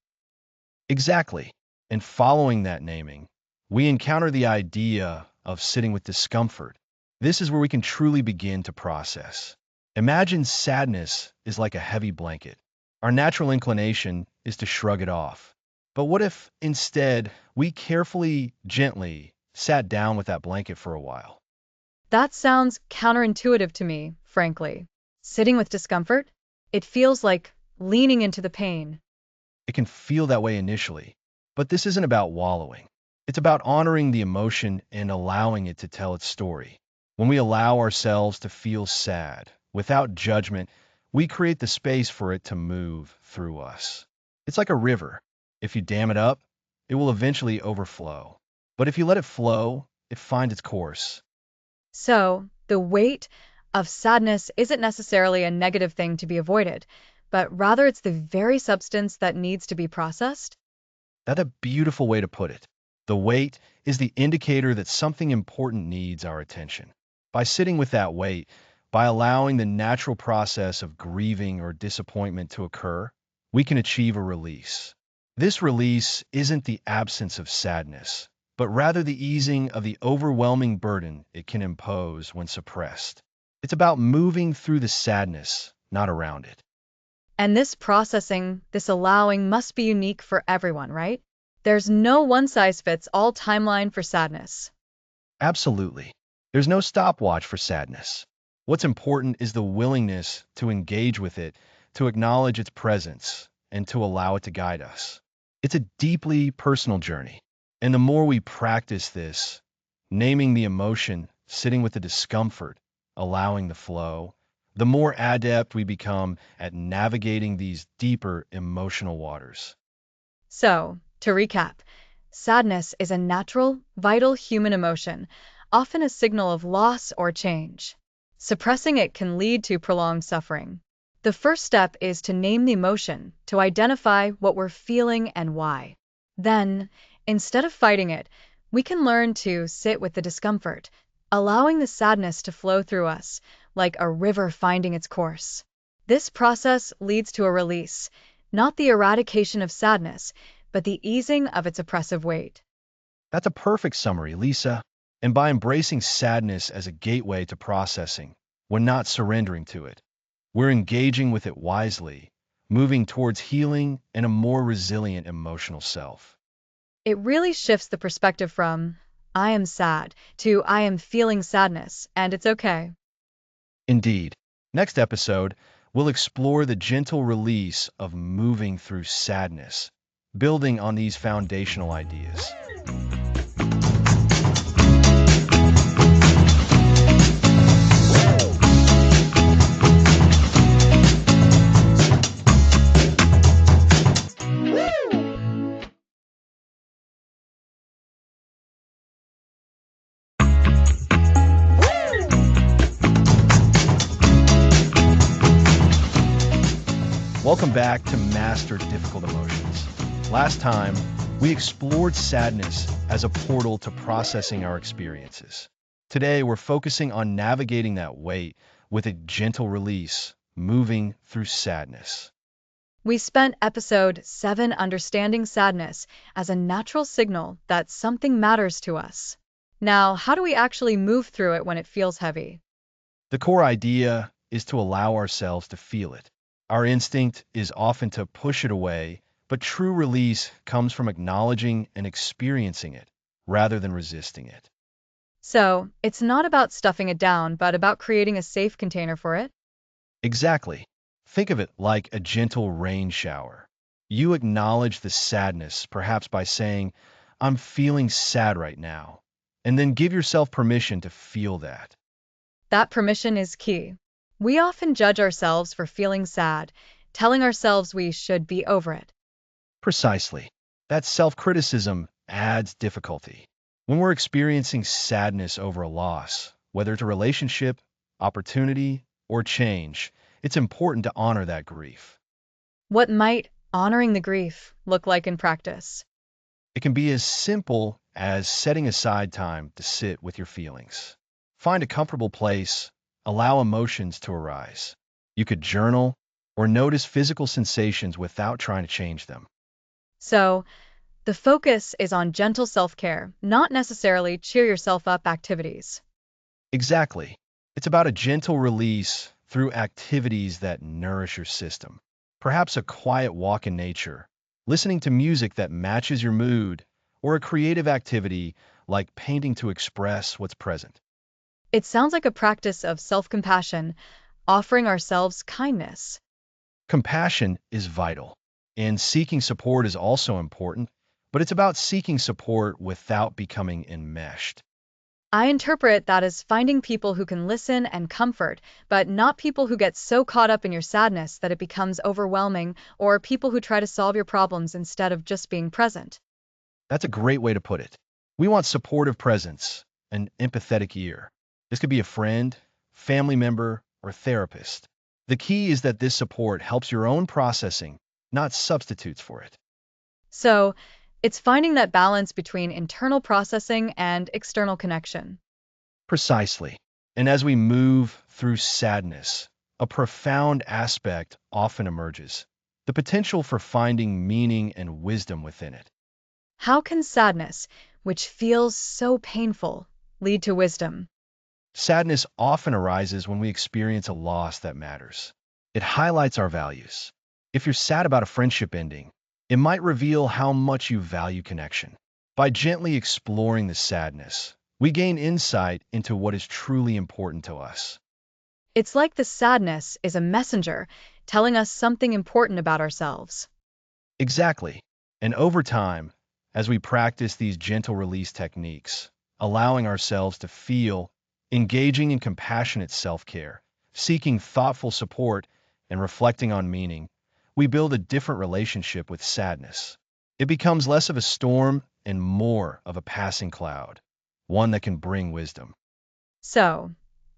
A: Exactly. And following that naming, we encounter the idea of sitting with discomfort. This is where we can truly begin to process. Imagine sadness is like a heavy blanket. Our natural inclination is to shrug it off. But what if instead we carefully, gently sat down with that blanket for a while?
B: That sounds counterintuitive to me, frankly. Sitting with discomfort? It feels like leaning into the pain.
A: It can feel that way initially, but this isn't about wallowing. It's about honoring the emotion and allowing it to tell its story. When we allow ourselves to feel sad, without judgment, we create the space for it to move through us. It's like a river. If you dam it up, it will eventually overflow. But if you let it flow, it finds its course.
B: So, the weight of sadness isn't necessarily a negative thing to be avoided, but rather it's the very substance that needs to be processed.
A: That's a beautiful way to put it. The weight is the indicator that something important needs our attention. By sitting with that weight, by allowing the natural process of grieving or disappointment to occur, we can achieve a release. This release isn't the absence of sadness, but rather the easing of the overwhelming burden it can impose when suppressed. It's about moving through the sadness, not around it.
B: And this processing, this allowing must be unique for everyone, right? There's no one-size-fits-all timeline for sadness.
A: Absolutely. There's no stopwatch for sadness. What's important is the willingness to engage with it, to acknowledge its presence, and to allow it to guide us. It's a deeply personal journey. And the more we practice this, naming the emotion, sitting with the discomfort, allowing the flow, the more adept we become at navigating these deeper emotional waters.
B: So, to recap, sadness is a natural, vital human emotion, often a signal of loss or change. Suppressing it can lead to prolonged suffering. The first step is to name the emotion, to identify what we're feeling and why. Then, instead of fighting it, we can learn to sit with the discomfort, allowing the sadness to flow through us, like a river finding its course. This process leads to a release, not the eradication of sadness, but the easing of its oppressive weight.
A: That's a perfect summary, Lisa. And by embracing sadness as a gateway to processing, we're not surrendering to it. We're engaging with it wisely, moving towards healing and a more resilient emotional self.
B: It really shifts the perspective from, I am sad, to I am feeling sadness, and it's okay.
A: Indeed. Next episode, we'll explore the gentle release of moving through sadness, building on these foundational ideas. Welcome back to Master Difficult Emotions. Last time, we explored sadness as a portal to processing our experiences. Today, we're focusing on navigating that weight with a gentle release, moving through sadness.
B: We spent episode 7 understanding sadness as a natural signal that something matters to us. Now, how do we actually move through it when it feels heavy?
A: The core idea is to allow ourselves to feel it. Our instinct is often to push it away, but true release comes from acknowledging and experiencing it rather than resisting it.
B: So, it's not about stuffing it down, but about creating a safe container for it?
A: Exactly. Think of it like a gentle rain shower. You acknowledge the sadness, perhaps by saying, I'm feeling sad right now, and then give yourself permission to feel that.
B: That permission is key. We often judge ourselves for feeling sad, telling ourselves we should be over it.
A: Precisely. That self-criticism adds difficulty. When we're experiencing sadness over a loss, whether it's a relationship, opportunity, or change, it's important to honor that grief.
B: What might honoring the grief look like in practice?
A: It can be as simple as setting aside time to sit with your feelings. Find a comfortable place, allow emotions to arise. You could journal or notice physical sensations without trying to change them.
B: So, the focus is on gentle self-care, not necessarily cheer yourself up activities.
A: Exactly. It's about a gentle release through activities that nourish your system. Perhaps a quiet walk in nature, listening to music that matches your mood, or a creative activity like painting to express what's present.
B: It sounds like a practice of self-compassion, offering ourselves kindness.
A: Compassion is vital, and seeking support is also important, but it's about seeking support without becoming enmeshed.
B: I interpret that as finding people who can listen and comfort, but not people who get so caught up in your sadness that it becomes overwhelming, or people who try to solve your problems instead of just being present.
A: That's a great way to put it. We want supportive presence, an empathetic ear. This could be a friend, family member, or therapist. The key is that this support helps your own processing, not substitutes for it.
B: So, it's finding that balance between internal processing and external connection.
A: Precisely. And as we move through sadness, a profound aspect often emerges, the potential for finding meaning and wisdom within it.
B: How can sadness, which feels so painful, lead to wisdom?
A: Sadness often arises when we experience a loss that matters. It highlights our values. If you're sad about a friendship ending, it might reveal how much you value connection. By gently exploring the sadness, we gain insight into what is truly important to us.
B: It's like the sadness is a messenger telling us something important about ourselves.
A: Exactly. And over time, as we practice these gentle release techniques, allowing ourselves to feel, engaging in compassionate self-care, seeking thoughtful support, and reflecting on meaning, we build a different relationship with sadness. It becomes less of a storm and more of a passing cloud, one that can bring wisdom.
B: So,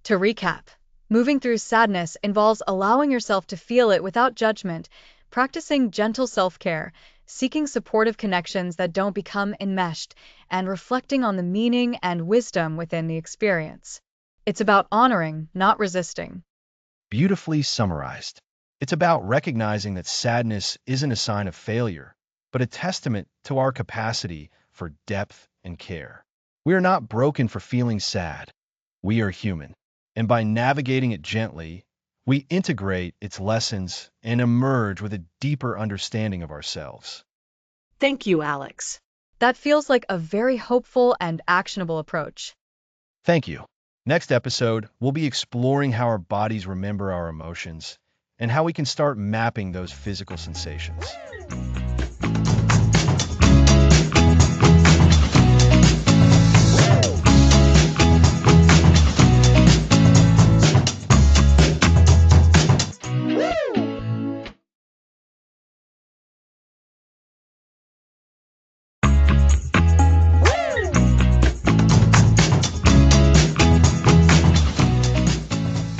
B: to recap, moving through sadness involves allowing yourself to feel it without judgment, practicing gentle self-care, seeking supportive connections that don't become enmeshed, and reflecting on the meaning and wisdom within the experience. It's about honoring, not resisting.
A: Beautifully summarized. It's about recognizing that sadness isn't a sign of failure, but a testament to our capacity for depth and care. We are not broken for feeling sad. We are human. And by navigating it gently, we integrate its lessons and emerge with a deeper understanding of ourselves.
C: Thank you, Alex.
B: That feels like a very hopeful and actionable approach.
A: Thank you. Next episode, we'll be exploring how our bodies remember our emotions and how we can start mapping those physical sensations.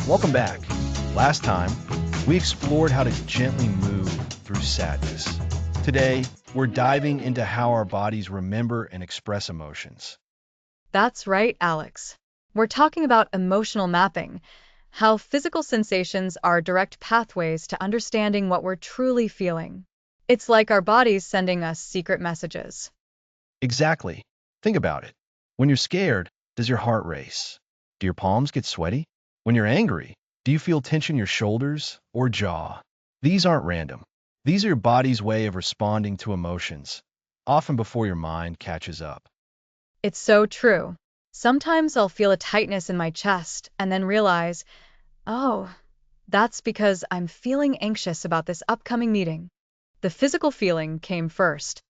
A: Welcome back. Last time, we explored how to gently move through sadness. Today, we're diving into how our bodies remember and express emotions.
B: That's right, Alex. We're talking about emotional mapping, how physical sensations are direct pathways to understanding what we're truly feeling. It's like our bodies sending us secret messages.
A: Exactly. Think about it. When you're scared, does your heart race? Do your palms get sweaty? When you're angry, do you feel tension in your shoulders or jaw? These aren't random. These are your body's way of responding to emotions, often before your mind catches up.
B: It's so true. Sometimes I'll feel a tightness in my chest and then realize, oh, That's because I'm feeling anxious about this upcoming meeting. The physical feeling came first.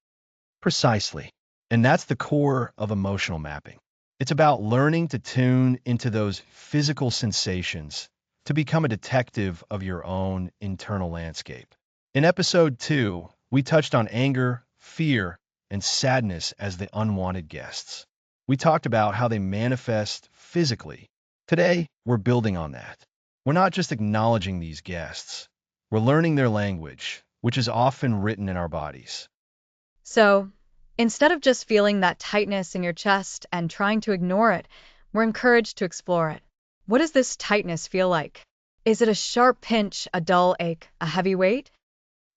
A: Precisely. And that's the core of emotional mapping. It's about learning to tune into those physical sensations to become a detective of your own internal landscape. In episode 2, we touched on anger, fear, and sadness as the unwanted guests. We talked about how they manifest physically. Today, we're building on that. We're not just acknowledging these guests, we're learning their language, which is often written in our bodies.
B: So, instead of just feeling that tightness in your chest and trying to ignore it, we're encouraged to explore it. What does this tightness feel like? Is it a sharp pinch, a dull ache, a heavy weight?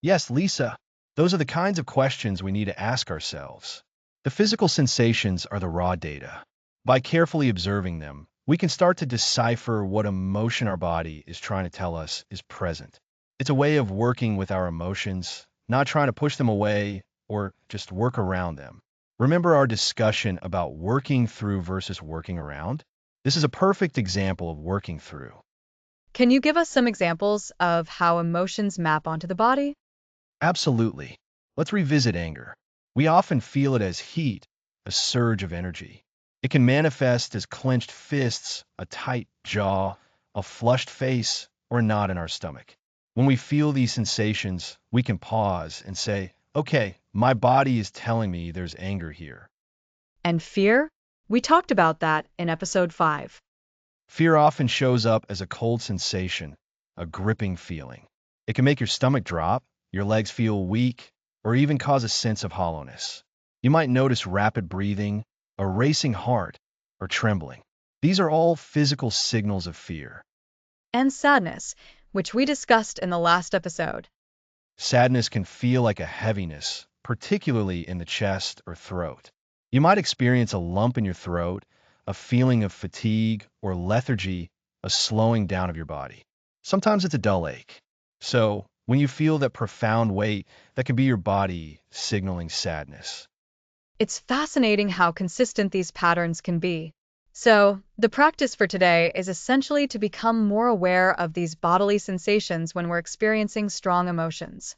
A: Yes, Lisa, those are the kinds of questions we need to ask ourselves. The physical sensations are the raw data. By carefully observing them, we can start to decipher what emotion our body is trying to tell us is present. It's a way of working with our emotions, not trying to push them away or just work around them. Remember our discussion about working through versus working around? This is a perfect example of working through.
B: Can you give us some examples of how emotions map onto the body?
A: Absolutely. Let's revisit anger. We often feel it as heat, a surge of energy. It can manifest as clenched fists, a tight jaw, a flushed face, or a knot in our stomach. When we feel these sensations, we can pause and say, okay, my body is telling me there's anger here.
B: And fear? We talked about that in episode 5.
A: Fear often shows up as a cold sensation, a gripping feeling. It can make your stomach drop, your legs feel weak, or even cause a sense of hollowness. You might notice rapid breathing, a racing heart, or trembling. These are all physical signals of fear.
B: And sadness, which we discussed in the last episode.
A: Sadness can feel like a heaviness, particularly in the chest or throat. You might experience a lump in your throat, a feeling of fatigue or lethargy, a slowing down of your body. Sometimes it's a dull ache. So, when you feel that profound weight, that can be your body signaling sadness.
B: It's fascinating how consistent these patterns can be. So, the practice for today is essentially to become more aware of these bodily sensations when we're experiencing strong emotions.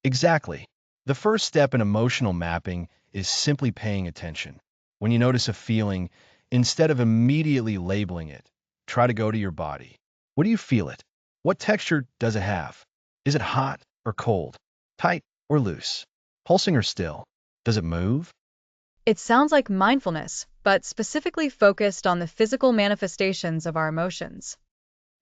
A: Exactly. The first step in emotional mapping is simply paying attention. When you notice a feeling, instead of immediately labeling it, try to go to your body. What do you feel it? What texture does it have? Is it hot or cold? Tight or loose? Pulsing or still? Does it move?
B: It sounds like mindfulness, but specifically focused on the physical manifestations of our emotions.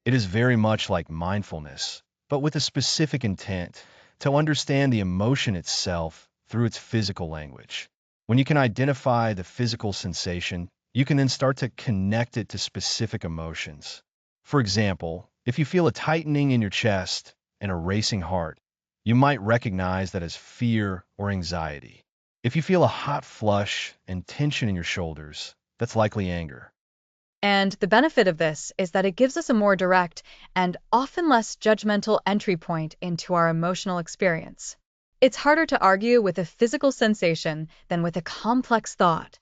A: It is very much like mindfulness, but with a specific intent to understand the emotion itself through its physical language. When you can identify the physical sensation, you can then start to connect it to specific emotions. For example, if you feel a tightening in your chest and a racing heart, you might recognize that as fear or anxiety. If you feel a hot flush and tension in your shoulders, that's likely anger.
B: And the benefit of this is that it gives us a more direct and often less judgmental entry point into our emotional experience. It's harder to argue with a physical sensation than with a complex thought.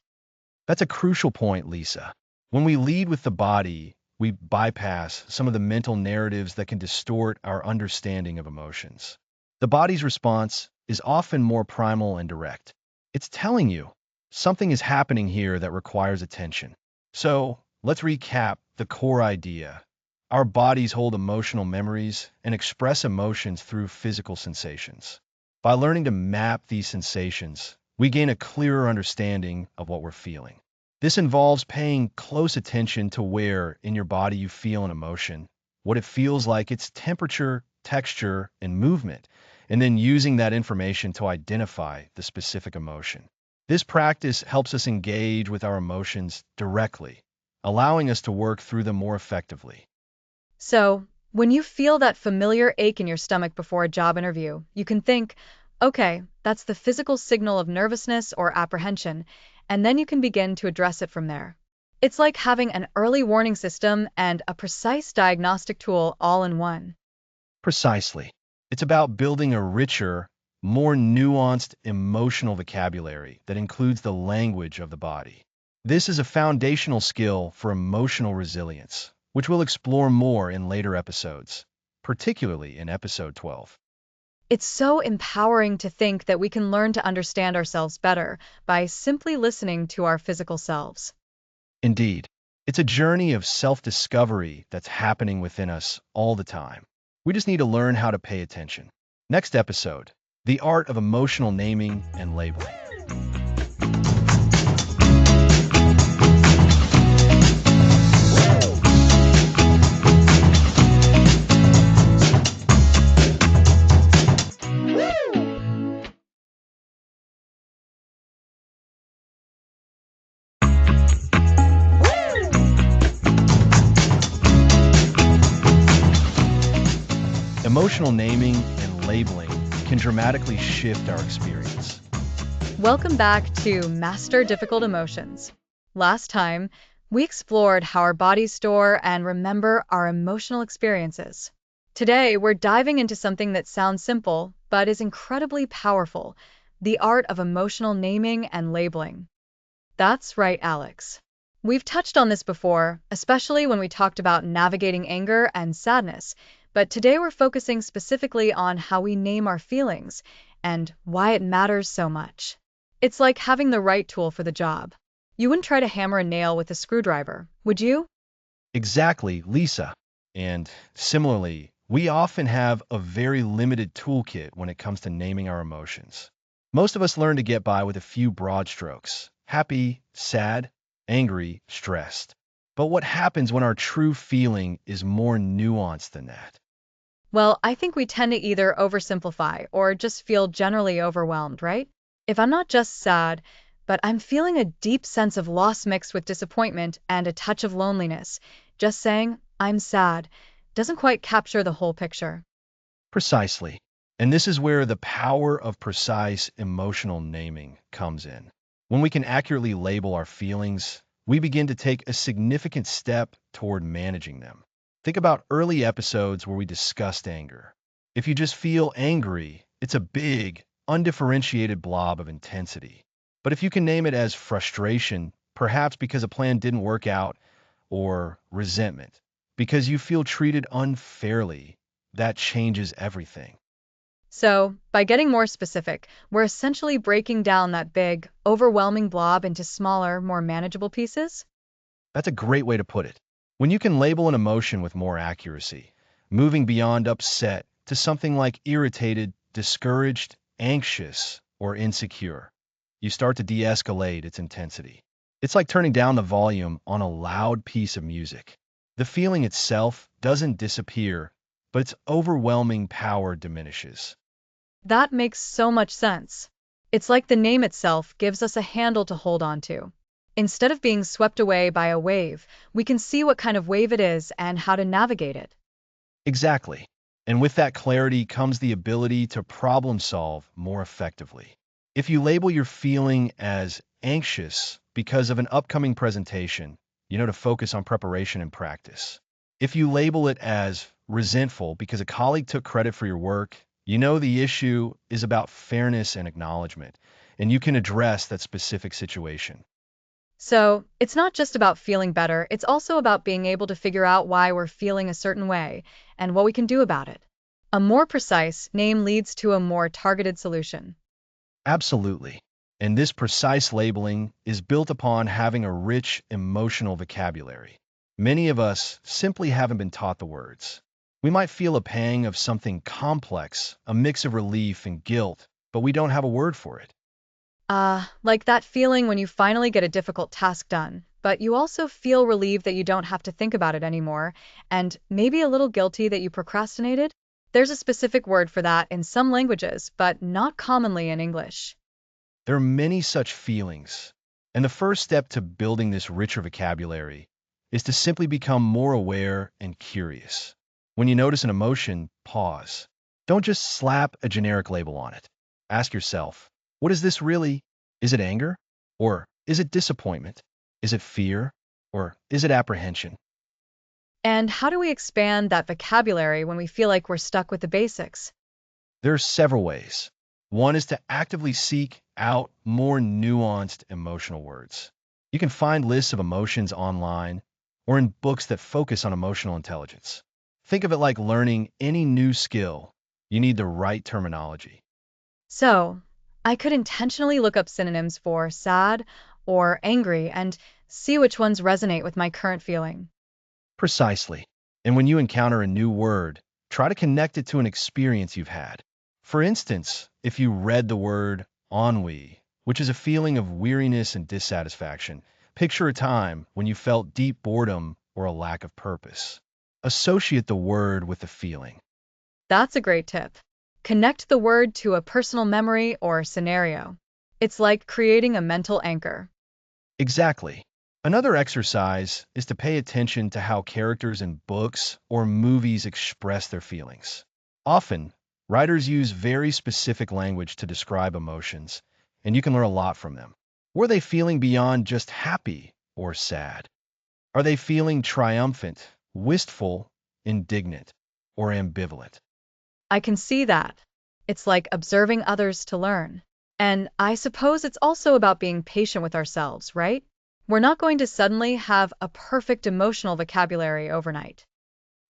A: That's a crucial point, Lisa. When we lead with the body, we bypass some of the mental narratives that can distort our understanding of emotions. The body's response is often more primal and direct. It's telling you something is happening here that requires attention. So, let's recap the core idea. Our bodies hold emotional memories and express emotions through physical sensations. By learning to map these sensations, we gain a clearer understanding of what we're feeling. This involves paying close attention to where in your body you feel an emotion, what it feels like, its temperature, texture, and movement, and then using that information to identify the specific emotion. This practice helps us engage with our emotions directly, allowing us to work through them more effectively.
B: So, when you feel that familiar ache in your stomach before a job interview, you can think, okay, that's the physical signal of nervousness or apprehension, and then you can begin to address it from there. It's like having an early warning system and a precise diagnostic tool all in one.
A: Precisely. It's about building a richer, more nuanced emotional vocabulary that includes the language of the body. This is a foundational skill for emotional resilience, which we'll explore more in later episodes. particularly in episode 12.
B: It's so empowering to think that we can learn to understand ourselves better by simply listening to our physical selves.
A: Indeed, it's a journey of self-discovery that's happening within us all the time. We just need to learn how to pay attention. Next episode, the art of emotional naming and labeling. Emotional naming and labeling can dramatically shift our experience.
B: Welcome back to Master Difficult Emotions. Last time, we explored how our bodies store and remember our emotional experiences. Today, we're diving into something that sounds simple, but is incredibly powerful: the art of emotional naming and labeling. That's right, Alex. We've touched on this before, especially when we talked about navigating anger and sadness, but today we're focusing specifically on how we name our feelings and why it matters so much. It's like having the right tool for the job. You wouldn't try to hammer a nail with a screwdriver, would you?
A: Exactly, Lisa. And similarly, we often have a very limited toolkit when it comes to naming our emotions. Most of us learn to get by with a few broad strokes: happy, sad, angry, stressed. But what happens when our true feeling is more nuanced than that?
B: Well, I think we tend to either oversimplify or just feel generally overwhelmed, right? If I'm not just sad, but I'm feeling a deep sense of loss mixed with disappointment and a touch of loneliness, just saying, I'm sad, doesn't quite capture the whole picture.
A: Precisely. And this is where the power of precise emotional naming comes in. When we can accurately label our feelings, we begin to take a significant step toward managing them. Think about early episodes where we discussed anger. If you just feel angry, it's a big, undifferentiated blob of intensity. But if you can name it as frustration, perhaps because a plan didn't work out, or resentment, because you feel treated unfairly, that changes everything.
B: So, by getting more specific, we're essentially breaking down that big, overwhelming blob into smaller, more manageable pieces?
A: That's a great way to put it. When you can label an emotion with more accuracy, moving beyond upset to something like irritated, discouraged, anxious, or insecure, you start to de-escalate its intensity. It's like turning down the volume on a loud piece of music. The feeling itself doesn't disappear, but its overwhelming power diminishes.
B: That makes so much sense. It's like the name itself gives us a handle to hold on to. Instead of being swept away by a wave, we can see what kind of wave it is and how to navigate it.
A: Exactly. And with that clarity comes the ability to problem solve more effectively. If you label your feeling as anxious because of an upcoming presentation, you know to focus on preparation and practice. If you label it as resentful because a colleague took credit for your work, you know the issue is about fairness and acknowledgement, and you can address that specific situation.
B: So, it's not just about feeling better, it's also about being able to figure out why we're feeling a certain way and what we can do about it. A more precise name leads to a more targeted solution.
A: Absolutely. And this precise labeling is built upon having a rich emotional vocabulary. Many of us simply haven't been taught the words. We might feel a pang of something complex, a mix of relief and guilt, but we don't have a word for it.
B: Like that feeling when you finally get a difficult task done, but you also feel relieved that you don't have to think about it anymore, and maybe a little guilty that you procrastinated? There's a specific word for that in some languages, but not commonly in English.
A: There are many such feelings, and the first step to building this richer vocabulary is to simply become more aware and curious. When you notice an emotion, pause. Don't just slap a generic label on it. Ask yourself, what is this really? Is it anger? Or is it disappointment? Is it fear? Or is it apprehension?
B: And how do we expand that vocabulary when we feel like we're stuck with the basics?
A: There are several ways. One is to actively seek out more nuanced emotional words. You can find lists of emotions online or in books that focus on emotional intelligence. Think of it like learning any new skill. You need the right terminology.
B: So, I could intentionally look up synonyms for sad or angry and see which ones resonate with my current feeling.
A: Precisely. And when you encounter a new word, try to connect it to an experience you've had. For instance, if you read the word ennui, which is a feeling of weariness and dissatisfaction, picture a time when you felt deep boredom or a lack of purpose. Associate the word with the feeling.
B: That's a great tip. Connect the word to a personal memory or scenario. It's like creating a mental anchor.
A: Exactly. Another exercise is to pay attention to how characters in books or movies express their feelings. Often, writers use very specific language to describe emotions, and you can learn a lot from them. Were they feeling beyond just happy or sad? Are they feeling triumphant, wistful, indignant, or ambivalent?
B: I can see that. It's like observing others to learn. And I suppose it's also about being patient with ourselves, right? We're not going to suddenly have a perfect emotional vocabulary overnight.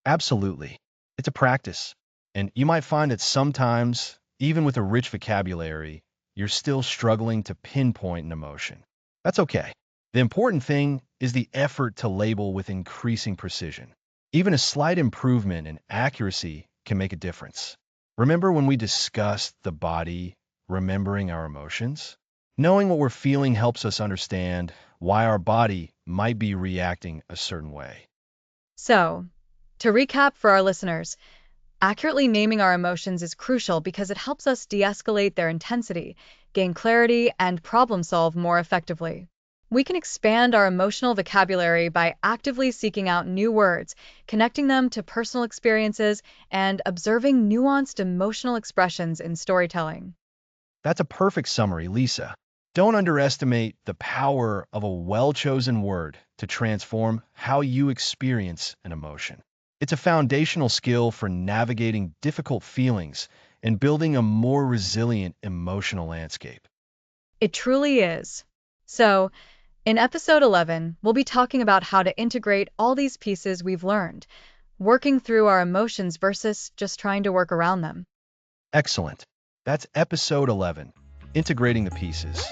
A: Absolutely. It's a practice. And you might find that sometimes, even with a rich vocabulary, you're still struggling to pinpoint an emotion. That's okay. The important thing is the effort to label with increasing precision. Even a slight improvement in accuracy can make a difference. Remember when we discussed the body remembering our emotions? Knowing what we're feeling helps us understand why our body might be reacting a certain way.
B: So, to recap for our listeners, accurately naming our emotions is crucial because it helps us de escalate their intensity, gain clarity, and problem solve more effectively. We can expand our emotional vocabulary by actively seeking out new words, connecting them to personal experiences, and observing nuanced emotional expressions in storytelling.
A: That's a perfect summary, Lisa. Don't underestimate the power of a well-chosen word to transform how you experience an emotion. It's a foundational skill for navigating difficult feelings and building a more resilient emotional landscape.
B: It truly is. So, in episode 11, we'll be talking about how to integrate all these pieces we've learned, working through our emotions versus just trying to work around them.
A: Excellent. That's episode 11, Integrating the Pieces.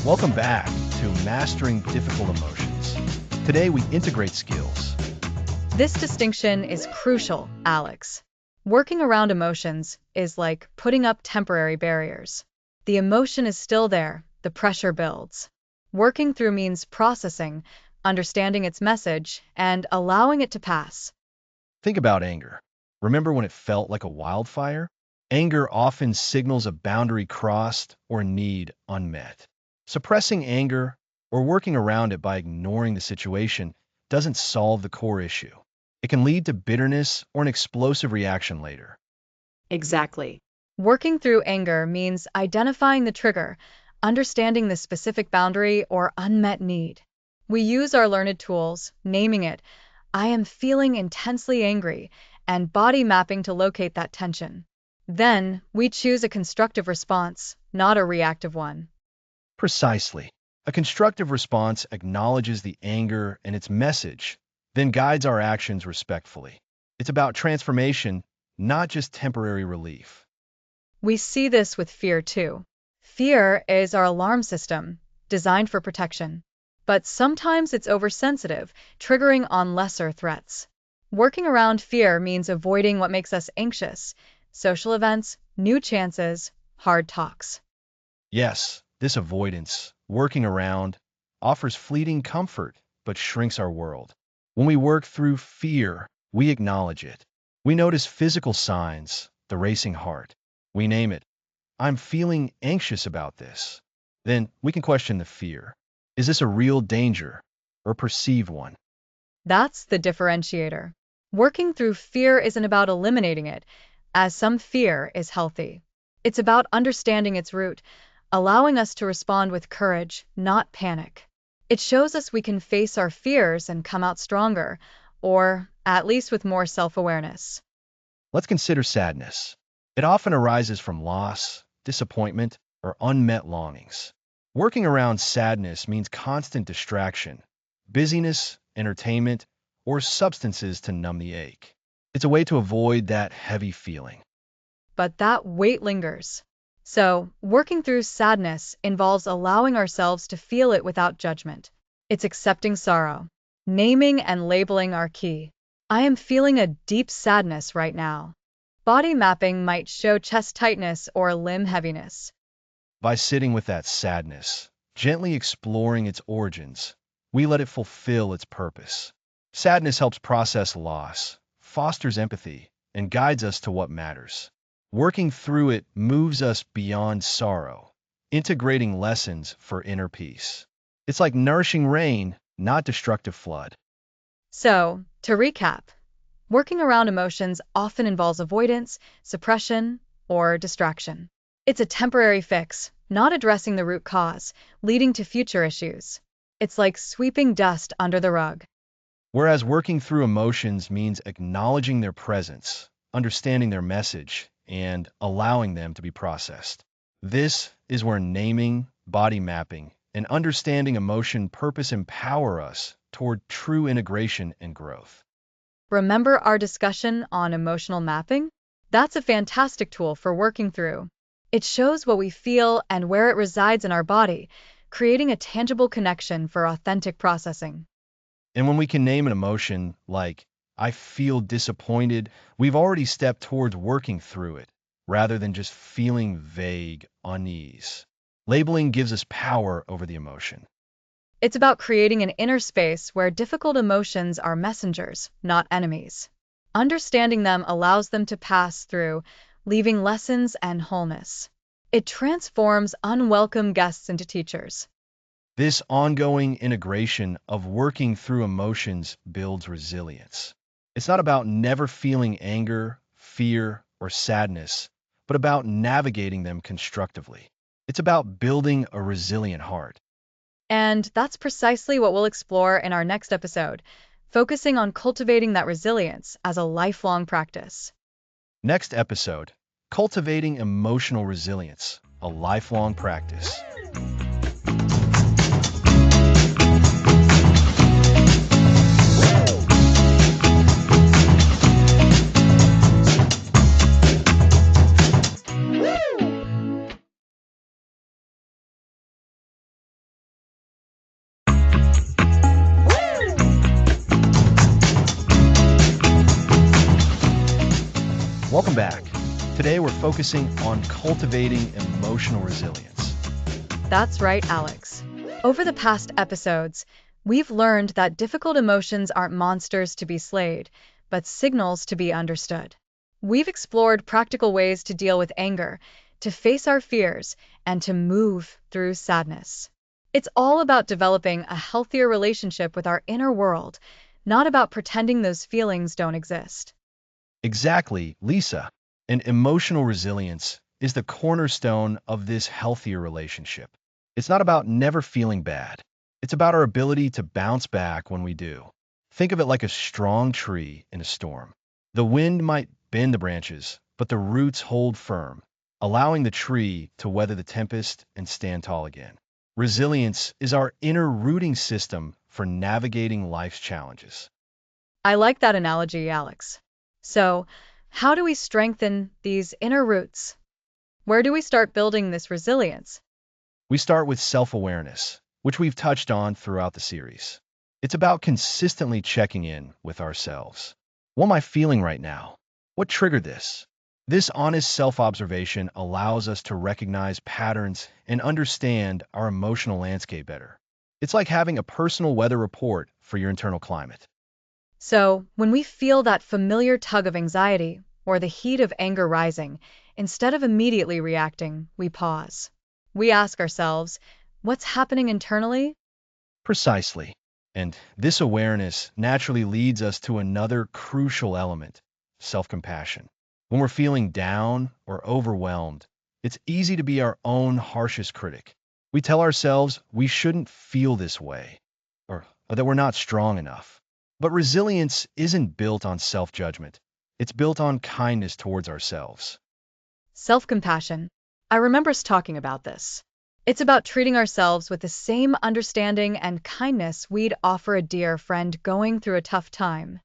A: Welcome back to Mastering Difficult Emotions. Today we integrate skills.
B: This distinction is crucial, Alex. Working around emotions is like putting up temporary barriers. The emotion is still there, the pressure builds. Working through means processing, understanding its message, and allowing it to pass.
A: Think about anger. Remember when it felt like a wildfire? Anger often signals a boundary crossed or a need unmet. Suppressing anger or working around it by ignoring the situation doesn't solve the core issue. It can lead to bitterness or an explosive reaction later.
C: Exactly.
B: Working through anger means identifying the trigger, understanding the specific boundary or unmet need. We use our learned tools, naming it, I am feeling intensely angry, and body mapping to locate that tension. Then, we choose a constructive response, not a reactive one.
A: Precisely. A constructive response acknowledges the anger and its message, then guides our actions respectfully. It's about transformation, not just temporary relief.
B: We see this with fear too. Fear is our alarm system, designed for protection. But sometimes it's oversensitive, triggering on lesser threats. Working around fear means avoiding what makes us anxious: social events, new chances, hard talks.
A: Yes, this avoidance, working around, offers fleeting comfort but shrinks our world. When we work through fear, we acknowledge it. We notice physical signs, the racing heart. We name it. I'm feeling anxious about this. Then we can question the fear. Is this a real danger or a perceived one?
B: That's the differentiator. Working through fear isn't about eliminating it, as some fear is healthy. It's about understanding its root, allowing us to respond with courage, not panic. It shows us we can face our fears and come out stronger, or at least with more self-awareness.
A: Let's consider sadness. It often arises from loss, disappointment, or unmet longings. Working around sadness means constant distraction, busyness, entertainment, or substances to numb the ache. It's a way to avoid that heavy feeling.
B: But that weight lingers. So, working through sadness involves allowing ourselves to feel it without judgment. It's accepting sorrow. Naming and labeling are key. I am feeling a deep sadness right now. Body mapping might show chest tightness or limb heaviness.
A: By sitting with that sadness, gently exploring its origins, we let it fulfill its purpose. Sadness helps process loss, fosters empathy, and guides us to what matters. Working through it moves us beyond sorrow, integrating lessons for inner peace. It's like nourishing rain, not destructive flood.
B: So, to recap, working around emotions often involves avoidance, suppression, or distraction. It's a temporary fix, not addressing the root cause, leading to future issues. It's like sweeping dust under the rug.
A: Whereas working through emotions means acknowledging their presence, understanding their message, and allowing them to be processed. This is where naming, body mapping, and understanding emotion purpose empower us toward true integration and growth.
B: Remember our discussion on emotional mapping? That's a fantastic tool for working through. It shows what we feel and where it resides in our body, creating a tangible connection for authentic processing.
A: And when we can name an emotion like, I feel disappointed, we've already stepped towards working through it, rather than just feeling vague unease. Labeling gives us power over the emotion.
B: It's about creating an inner space where difficult emotions are messengers, not enemies. Understanding them allows them to pass through, leaving lessons and wholeness. It transforms unwelcome guests into teachers.
A: This ongoing integration of working through emotions builds resilience. It's not about never feeling anger, fear, or sadness, but about navigating them constructively. It's about building a resilient heart.
B: And that's precisely what we'll explore in our next episode, focusing on cultivating that resilience as a lifelong practice.
A: Next episode, Cultivating Emotional Resilience, a Lifelong Practice. Welcome back. Today we're focusing on cultivating emotional resilience.
B: That's right, Alex. Over the past episodes, we've learned that difficult emotions aren't monsters to be slayed, but signals to be understood. We've explored practical ways to deal with anger, to face our fears, and to move through sadness. It's all about developing a healthier relationship with our inner world, not about pretending those feelings don't exist.
A: Exactly, Lisa. And emotional resilience is the cornerstone of this healthier relationship. It's not about never feeling bad. It's about our ability to bounce back when we do. Think of it like a strong tree in a storm. The wind might bend the branches, but the roots hold firm, allowing the tree to weather the tempest and stand tall again. Resilience is our inner rooting system for navigating life's challenges.
B: I like that analogy, Alex. So, how do we strengthen these inner roots? Where do we start building this resilience?
A: We start with self-awareness, which we've touched on throughout the series. It's about consistently checking in with ourselves. What am I feeling right now? What triggered this? This honest self-observation allows us to recognize patterns and understand our emotional landscape better. It's like having a personal weather report for your internal climate.
B: So, when we feel that familiar tug of anxiety or the heat of anger rising, instead of immediately reacting, we pause. We ask ourselves, what's happening internally?
A: Precisely. And this awareness naturally leads us to another crucial element, self-compassion. When we're feeling down or overwhelmed, It's easy to be our own harshest critic. We tell ourselves we shouldn't feel this way, or that we're not strong enough. But resilience isn't built on self-judgment. It's built on kindness towards ourselves.
B: Self-compassion. I remember us talking about this. It's about treating ourselves with the same understanding and kindness we'd offer a dear friend going through a tough time.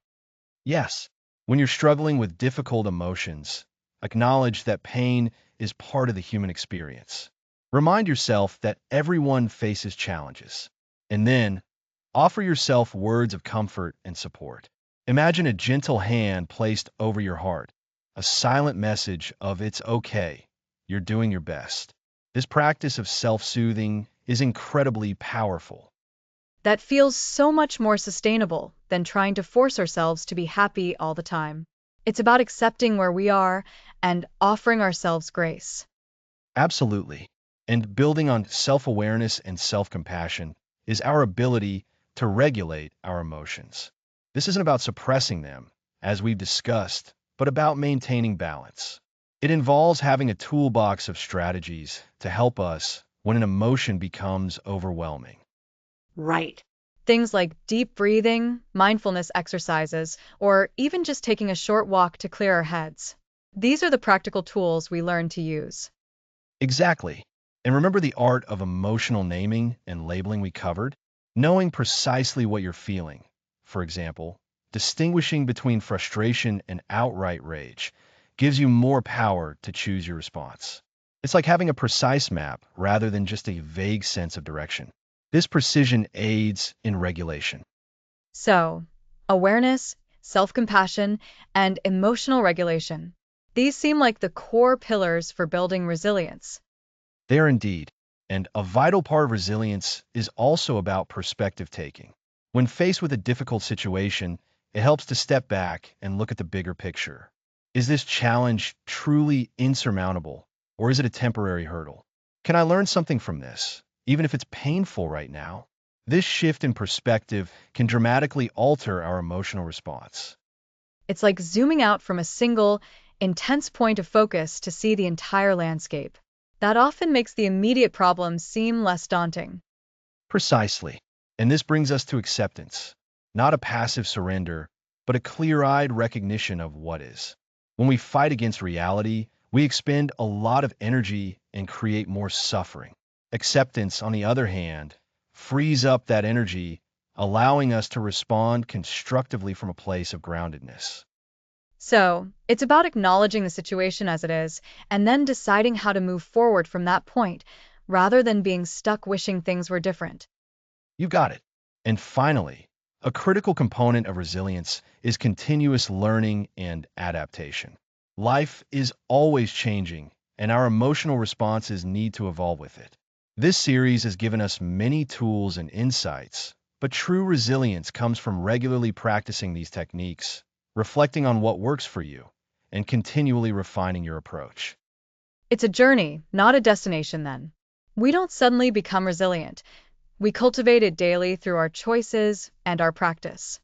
A: Yes, when you're struggling with difficult emotions, acknowledge that pain is part of the human experience. Remind yourself that everyone faces challenges. And then, offer yourself words of comfort and support. Imagine a gentle hand placed over your heart, a silent message of "it's okay, you're doing your best." This practice of self-soothing is incredibly powerful.
B: That feels so much more sustainable than trying to force ourselves to be happy all the time. It's about accepting where we are and offering ourselves grace.
A: Absolutely. And building on self-awareness and self-compassion is our ability to regulate our emotions. This isn't about suppressing them, as we've discussed, but about maintaining balance. It involves having a toolbox of strategies to help us when an emotion becomes overwhelming.
C: Right.
B: Things like deep breathing, mindfulness exercises, or even just taking a short walk to clear our heads. These are the practical tools we learn to use.
A: Exactly. And remember the art of emotional naming and labeling we covered? Knowing precisely what you're feeling. For example, distinguishing between frustration and outright rage gives you more power to choose your response. It's like having a precise map rather than just a vague sense of direction. This precision aids in regulation.
B: So, awareness, self-compassion, and emotional regulation. These seem like the core pillars for building resilience.
A: They are indeed. And a vital part of resilience is also about perspective taking. When faced with a difficult situation, it helps to step back and look at the bigger picture. Is this challenge truly insurmountable, or is it a temporary hurdle? Can I learn something from this, even if it's painful right now? This shift in perspective can dramatically alter our emotional response.
B: It's like zooming out from a single, intense point of focus to see the entire landscape. That often makes the immediate problems seem less daunting.
A: Precisely. And this brings us to acceptance, not a passive surrender, but a clear-eyed recognition of what is. When we fight against reality, we expend a lot of energy and create more suffering. Acceptance, on the other hand, frees up that energy, allowing us to respond constructively from a place of groundedness.
B: So, it's about acknowledging the situation as it is and then deciding how to move forward from that point, rather than being stuck wishing things were different.
A: You got it. And finally, a critical component of resilience is continuous learning and adaptation. Life is always changing, and our emotional responses need to evolve with it. This series has given us many tools and insights, but true resilience comes from regularly practicing these techniques, reflecting on what works for you, and continually refining your approach.
B: It's a journey, not a destination then. We don't suddenly become resilient. We cultivate it daily through our choices and our practice.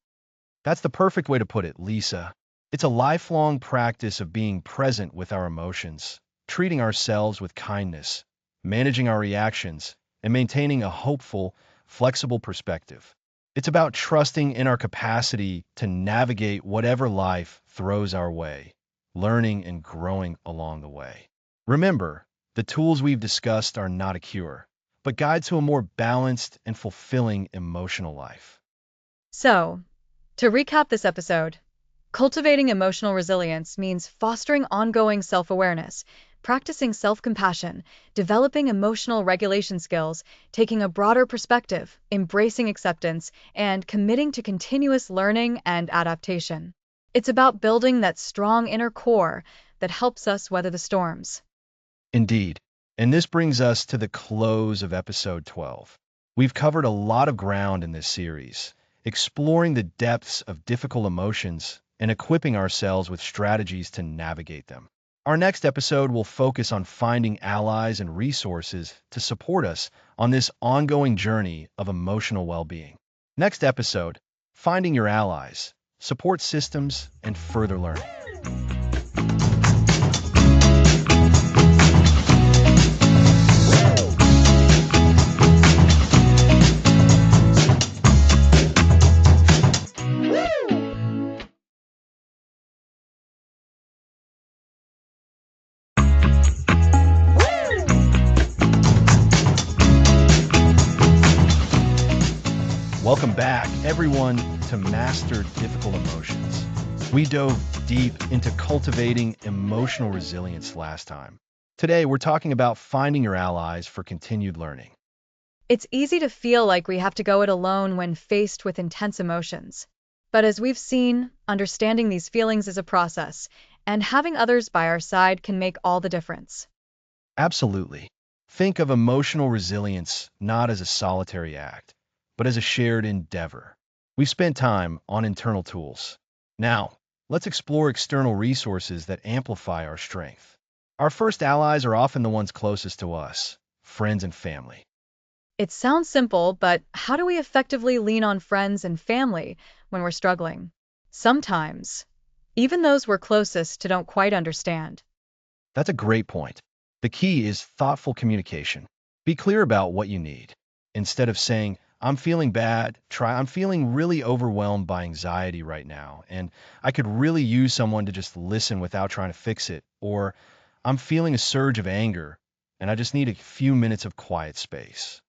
A: That's the perfect way to put it, Lisa. It's a lifelong practice of being present with our emotions, treating ourselves with kindness, managing our reactions, and maintaining a hopeful, flexible perspective. It's about trusting in our capacity to navigate whatever life throws our way, learning and growing along the way. Remember, the tools we've discussed are not a cure, but guides to a more balanced and fulfilling emotional life.
B: So, to recap this episode, cultivating emotional resilience means fostering ongoing self-awareness, practicing self-compassion, developing emotional regulation skills, taking a broader perspective, embracing acceptance, and committing to continuous learning and adaptation. It's about building that strong inner core that helps us weather the storms.
A: Indeed. And this brings us to the close of episode 12. We've covered a lot of ground in this series, exploring the depths of difficult emotions and equipping ourselves with strategies to navigate them. Our next episode will focus on finding allies and resources to support us on this ongoing journey of emotional well-being. Next episode, finding your allies, support systems, and further learning. Welcome back, everyone, to Master Difficult Emotions. We dove deep into cultivating emotional resilience last time. Today, we're talking about finding your allies for continued learning.
B: It's easy to feel like we have to go it alone when faced with intense emotions. But as we've seen, understanding these feelings is a process, and having others by our side can make all the difference.
A: Absolutely. Think of emotional resilience not as a solitary act, but as a shared endeavor. We've spent time on internal tools. Now, let's explore external resources that amplify our strength. Our first allies are often the ones closest to us, friends and family.
B: It sounds simple, but how do we effectively lean on friends and family when we're struggling? Sometimes, even those we're closest to don't quite understand.
A: That's a great point. The key is thoughtful communication. Be clear about what you need. Instead of saying, I'm feeling bad, try, I'm feeling really overwhelmed by anxiety right now, and I could really use someone to just listen without trying to fix it. Or, I'm feeling a surge of anger, and I just need a few minutes of quiet space.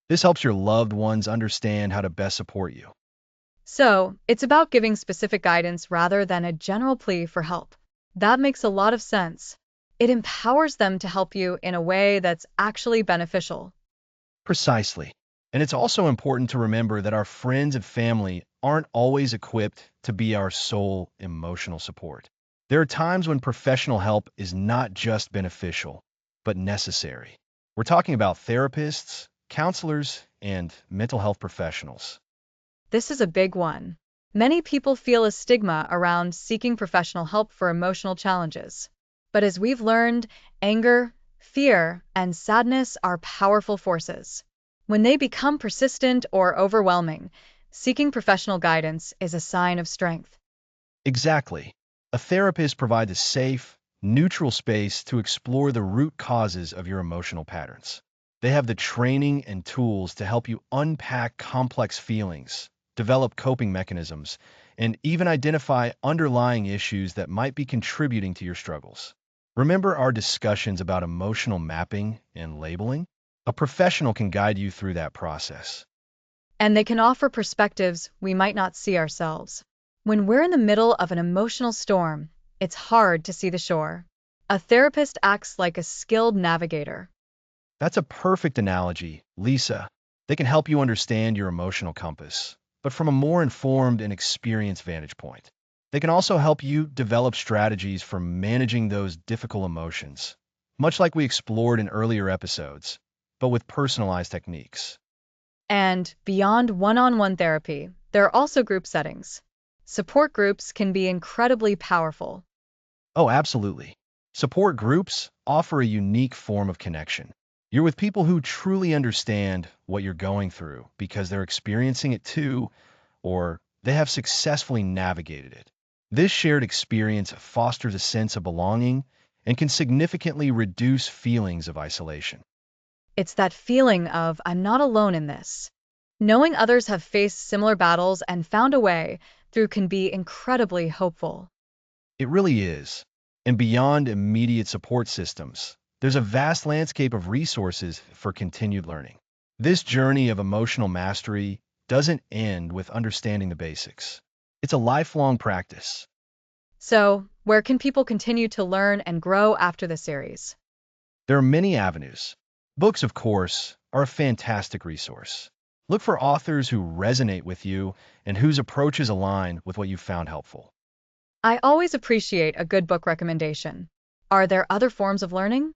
A: This helps your loved ones understand how to best support you.
B: So, it's about giving specific guidance rather than a general plea for help. That makes a lot of sense. It empowers them to help you in a way that's actually beneficial.
A: Precisely. And it's also important to remember that our friends and family aren't always equipped to be our sole emotional support. There are times when professional help is not just beneficial, but necessary. We're talking about therapists, counselors, and mental health professionals.
B: This is a big one. Many people feel a stigma around seeking professional help for emotional challenges. But as we've learned, anger, fear, and sadness are powerful forces. When they become persistent or overwhelming, seeking professional guidance is a sign of strength.
A: Exactly. A therapist provides a safe, neutral space to explore the root causes of your emotional patterns. They have the training and tools to help you unpack complex feelings, develop coping mechanisms, and even identify underlying issues that might be contributing to your struggles. Remember our discussions about emotional mapping and labeling? A professional can guide you through that process.
B: And they can offer perspectives we might not see ourselves. When we're in the middle of an emotional storm, it's hard to see the shore. A therapist acts like a skilled navigator.
A: That's a perfect analogy, Lisa. They can help you understand your emotional compass, but from a more informed and experienced vantage point. They can also help you develop strategies for managing those difficult emotions, much like we explored in earlier episodes, but with personalized techniques.
B: And beyond one-on-one therapy, there are also group settings. Support groups can be incredibly powerful.
A: Oh, absolutely. Support groups offer a unique form of connection. You're with people who truly understand what you're going through because they're experiencing it too, or they have successfully navigated it. This shared experience fosters a sense of belonging and can significantly reduce feelings of isolation.
B: It's that feeling of I'm not alone in this. Knowing others have faced similar battles and found a way through can be incredibly hopeful.
A: It really is. And beyond immediate support systems, there's a vast landscape of resources for continued learning. This journey of emotional mastery doesn't end with understanding the basics. It's a lifelong practice.
B: So, where can people continue to learn and grow after the series?
A: There are many avenues. Books, of course, are a fantastic resource. Look for authors who resonate with you and whose approaches align with what you found helpful.
B: I always appreciate a good book recommendation. Are there other forms of learning?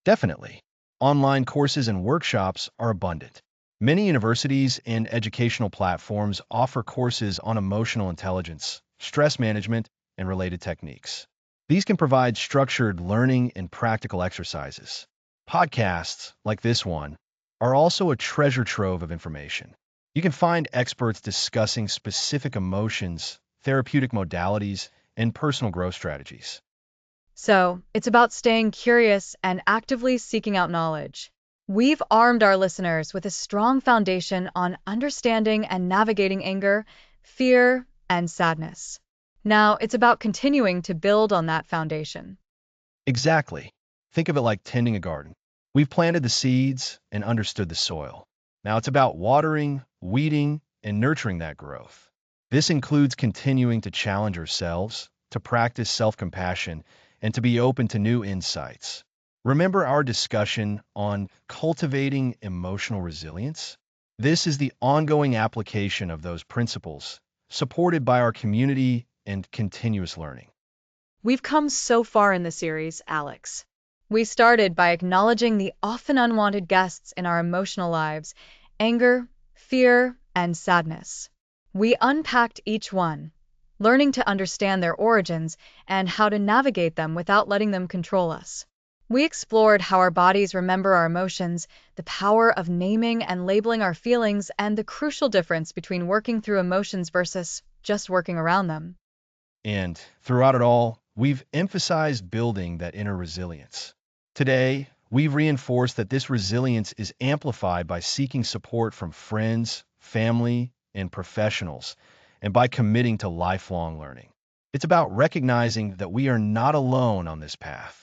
A: Definitely. Online courses and workshops are abundant. Many universities and educational platforms offer courses on emotional intelligence, stress management, and related techniques. These can provide structured learning and practical exercises. Podcasts, like this one, are also a treasure trove of information. You can find experts discussing specific emotions, therapeutic modalities, and personal growth strategies.
B: So, it's about staying curious and actively seeking out knowledge. We've armed our listeners with a strong foundation on understanding and navigating anger, fear, and sadness. Now, it's about continuing to build on that foundation.
A: Exactly. Think of it like tending a garden. We've planted the seeds and understood the soil. Now it's about watering, weeding, and nurturing that growth. This includes continuing to challenge ourselves, to practice self-compassion, and to be open to new insights. Remember our discussion on cultivating emotional resilience? This is the ongoing application of those principles, supported by our community and continuous learning.
C: We've come so far in the series, Alex.
B: We started by acknowledging the often unwanted guests in our emotional lives: anger, fear, and sadness. We unpacked each one, learning to understand their origins and how to navigate them without letting them control us. We explored how our bodies remember our emotions, the power of naming and labeling our feelings, and the crucial difference between working through emotions versus just working around them.
A: And throughout it all, we've emphasized building that inner resilience. Today, we've reinforced that this resilience is amplified by seeking support from friends, family, and professionals, and by committing to lifelong learning. It's about recognizing that we are not alone on this path.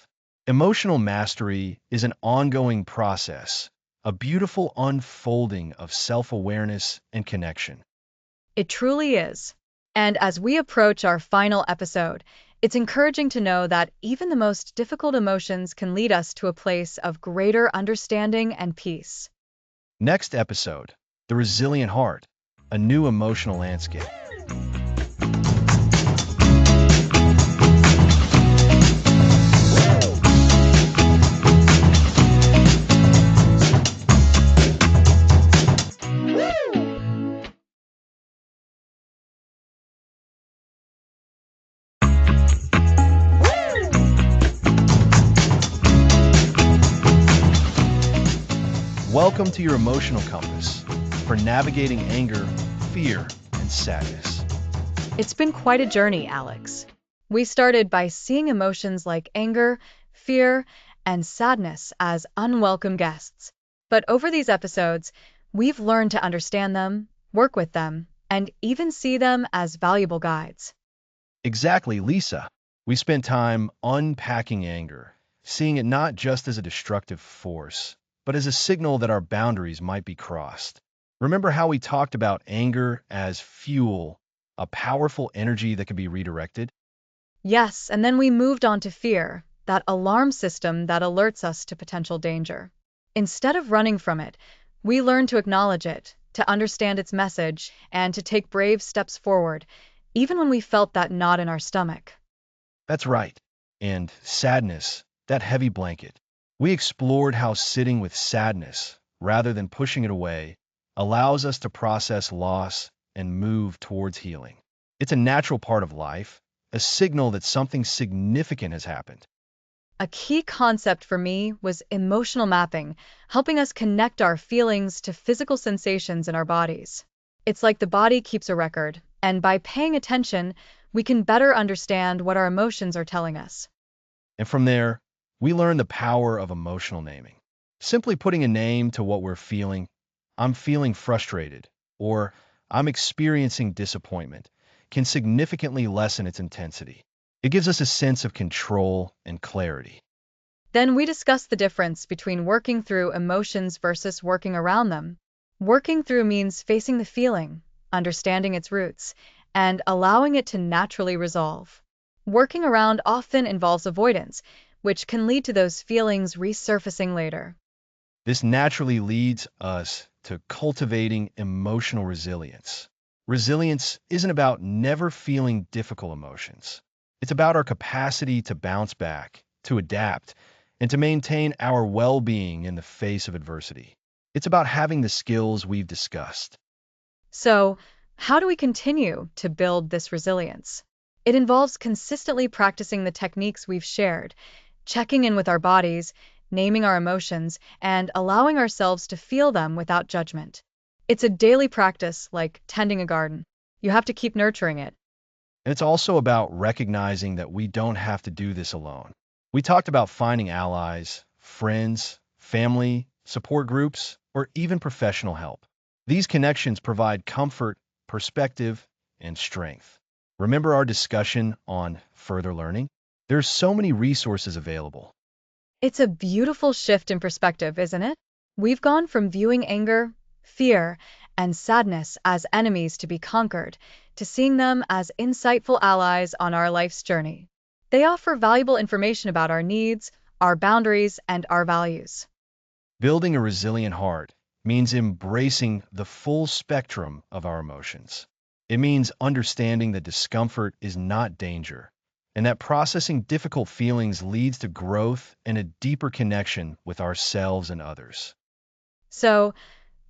A: Emotional mastery is an ongoing process, a beautiful unfolding of self-awareness and connection.
B: It truly is. And as we approach our final episode, it's encouraging to know that even the most difficult emotions can lead us to a place of greater understanding and peace.
A: Next episode, The Resilient Heart, a new emotional landscape. Welcome to your emotional compass for navigating anger, fear, and sadness.
B: It's been quite a journey, Alex. We started by seeing emotions like anger, fear, and sadness as unwelcome guests. But over these episodes, we've learned to understand them, work with them, and even see them as valuable guides.
A: Exactly, Lisa. We spent time unpacking anger, seeing it not just as a destructive force, but as a signal that our boundaries might be crossed. Remember how we talked about anger as fuel, a powerful energy that can be redirected?
B: Yes, and then we moved on to fear, that alarm system that alerts us to potential danger. Instead of running from it, we learned to acknowledge it, to understand its message, and to take brave steps forward, even when we felt that knot in our stomach.
A: That's right. And sadness, that heavy blanket. We explored how sitting with sadness, rather than pushing it away, allows us to process loss and move towards healing. It's a natural part of life, a signal that something significant has happened.
B: A key concept for me was emotional mapping, helping us connect our feelings to physical sensations in our bodies. It's like the body keeps a record, and by paying attention, we can better understand what our emotions are telling us.
A: And from there, we learn the power of emotional naming. Simply putting a name to what we're feeling, I'm feeling frustrated, or I'm experiencing disappointment, can significantly lessen its intensity. It gives us a sense of control and clarity.
B: Then we discuss the difference between working through emotions versus working around them. Working through means facing the feeling, understanding its roots, and allowing it to naturally resolve. Working around often involves avoidance, which can lead to those feelings resurfacing later.
A: This naturally leads us to cultivating emotional resilience. Resilience isn't about never feeling difficult emotions. It's about our capacity to bounce back, to adapt, and to maintain our well-being in the face of adversity. It's about having the skills we've discussed.
B: So, how do we continue to build this resilience? It involves consistently practicing the techniques we've shared, checking in with our bodies, naming our emotions, and allowing ourselves to feel them without judgment. It's a daily practice like tending a garden. You have to keep nurturing it.
A: And it's also about recognizing that we don't have to do this alone. We talked about finding allies, friends, family, support groups, or even professional help. These connections provide comfort, perspective, and strength. Remember our discussion on further learning? There's so many resources available.
B: It's a beautiful shift in perspective, isn't it? We've gone from viewing anger, fear, and sadness as enemies to be conquered, to seeing them as insightful allies on our life's journey. They offer valuable information about our needs, our boundaries, and our values.
A: Building a resilient heart means embracing the full spectrum of our emotions. It means understanding that discomfort is not danger, and that processing difficult feelings leads to growth and a deeper connection with ourselves and others.
B: So,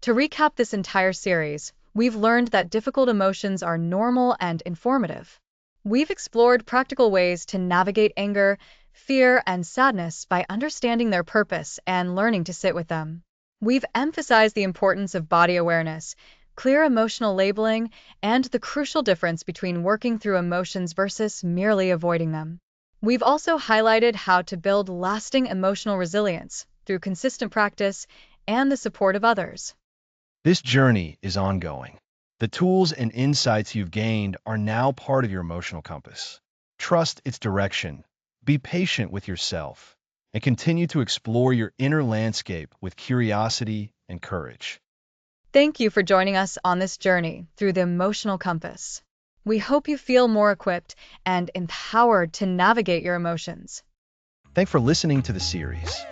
B: to recap this entire series, we've learned that difficult emotions are normal and informative. We've explored practical ways to navigate anger, fear, and sadness by understanding their purpose and learning to sit with them. We've emphasized the importance of body awareness, clear emotional labeling, and the crucial difference between working through emotions versus merely avoiding them. We've also highlighted how to build lasting emotional resilience through consistent practice and the support of others.
A: This journey is ongoing. The tools and insights you've gained are now part of your emotional compass. Trust its direction, be patient with yourself, and continue to explore your inner landscape with curiosity and courage.
B: Thank you for joining us on this journey through the emotional compass. We hope you feel more equipped and empowered to navigate your emotions.
A: Thanks for listening to the series.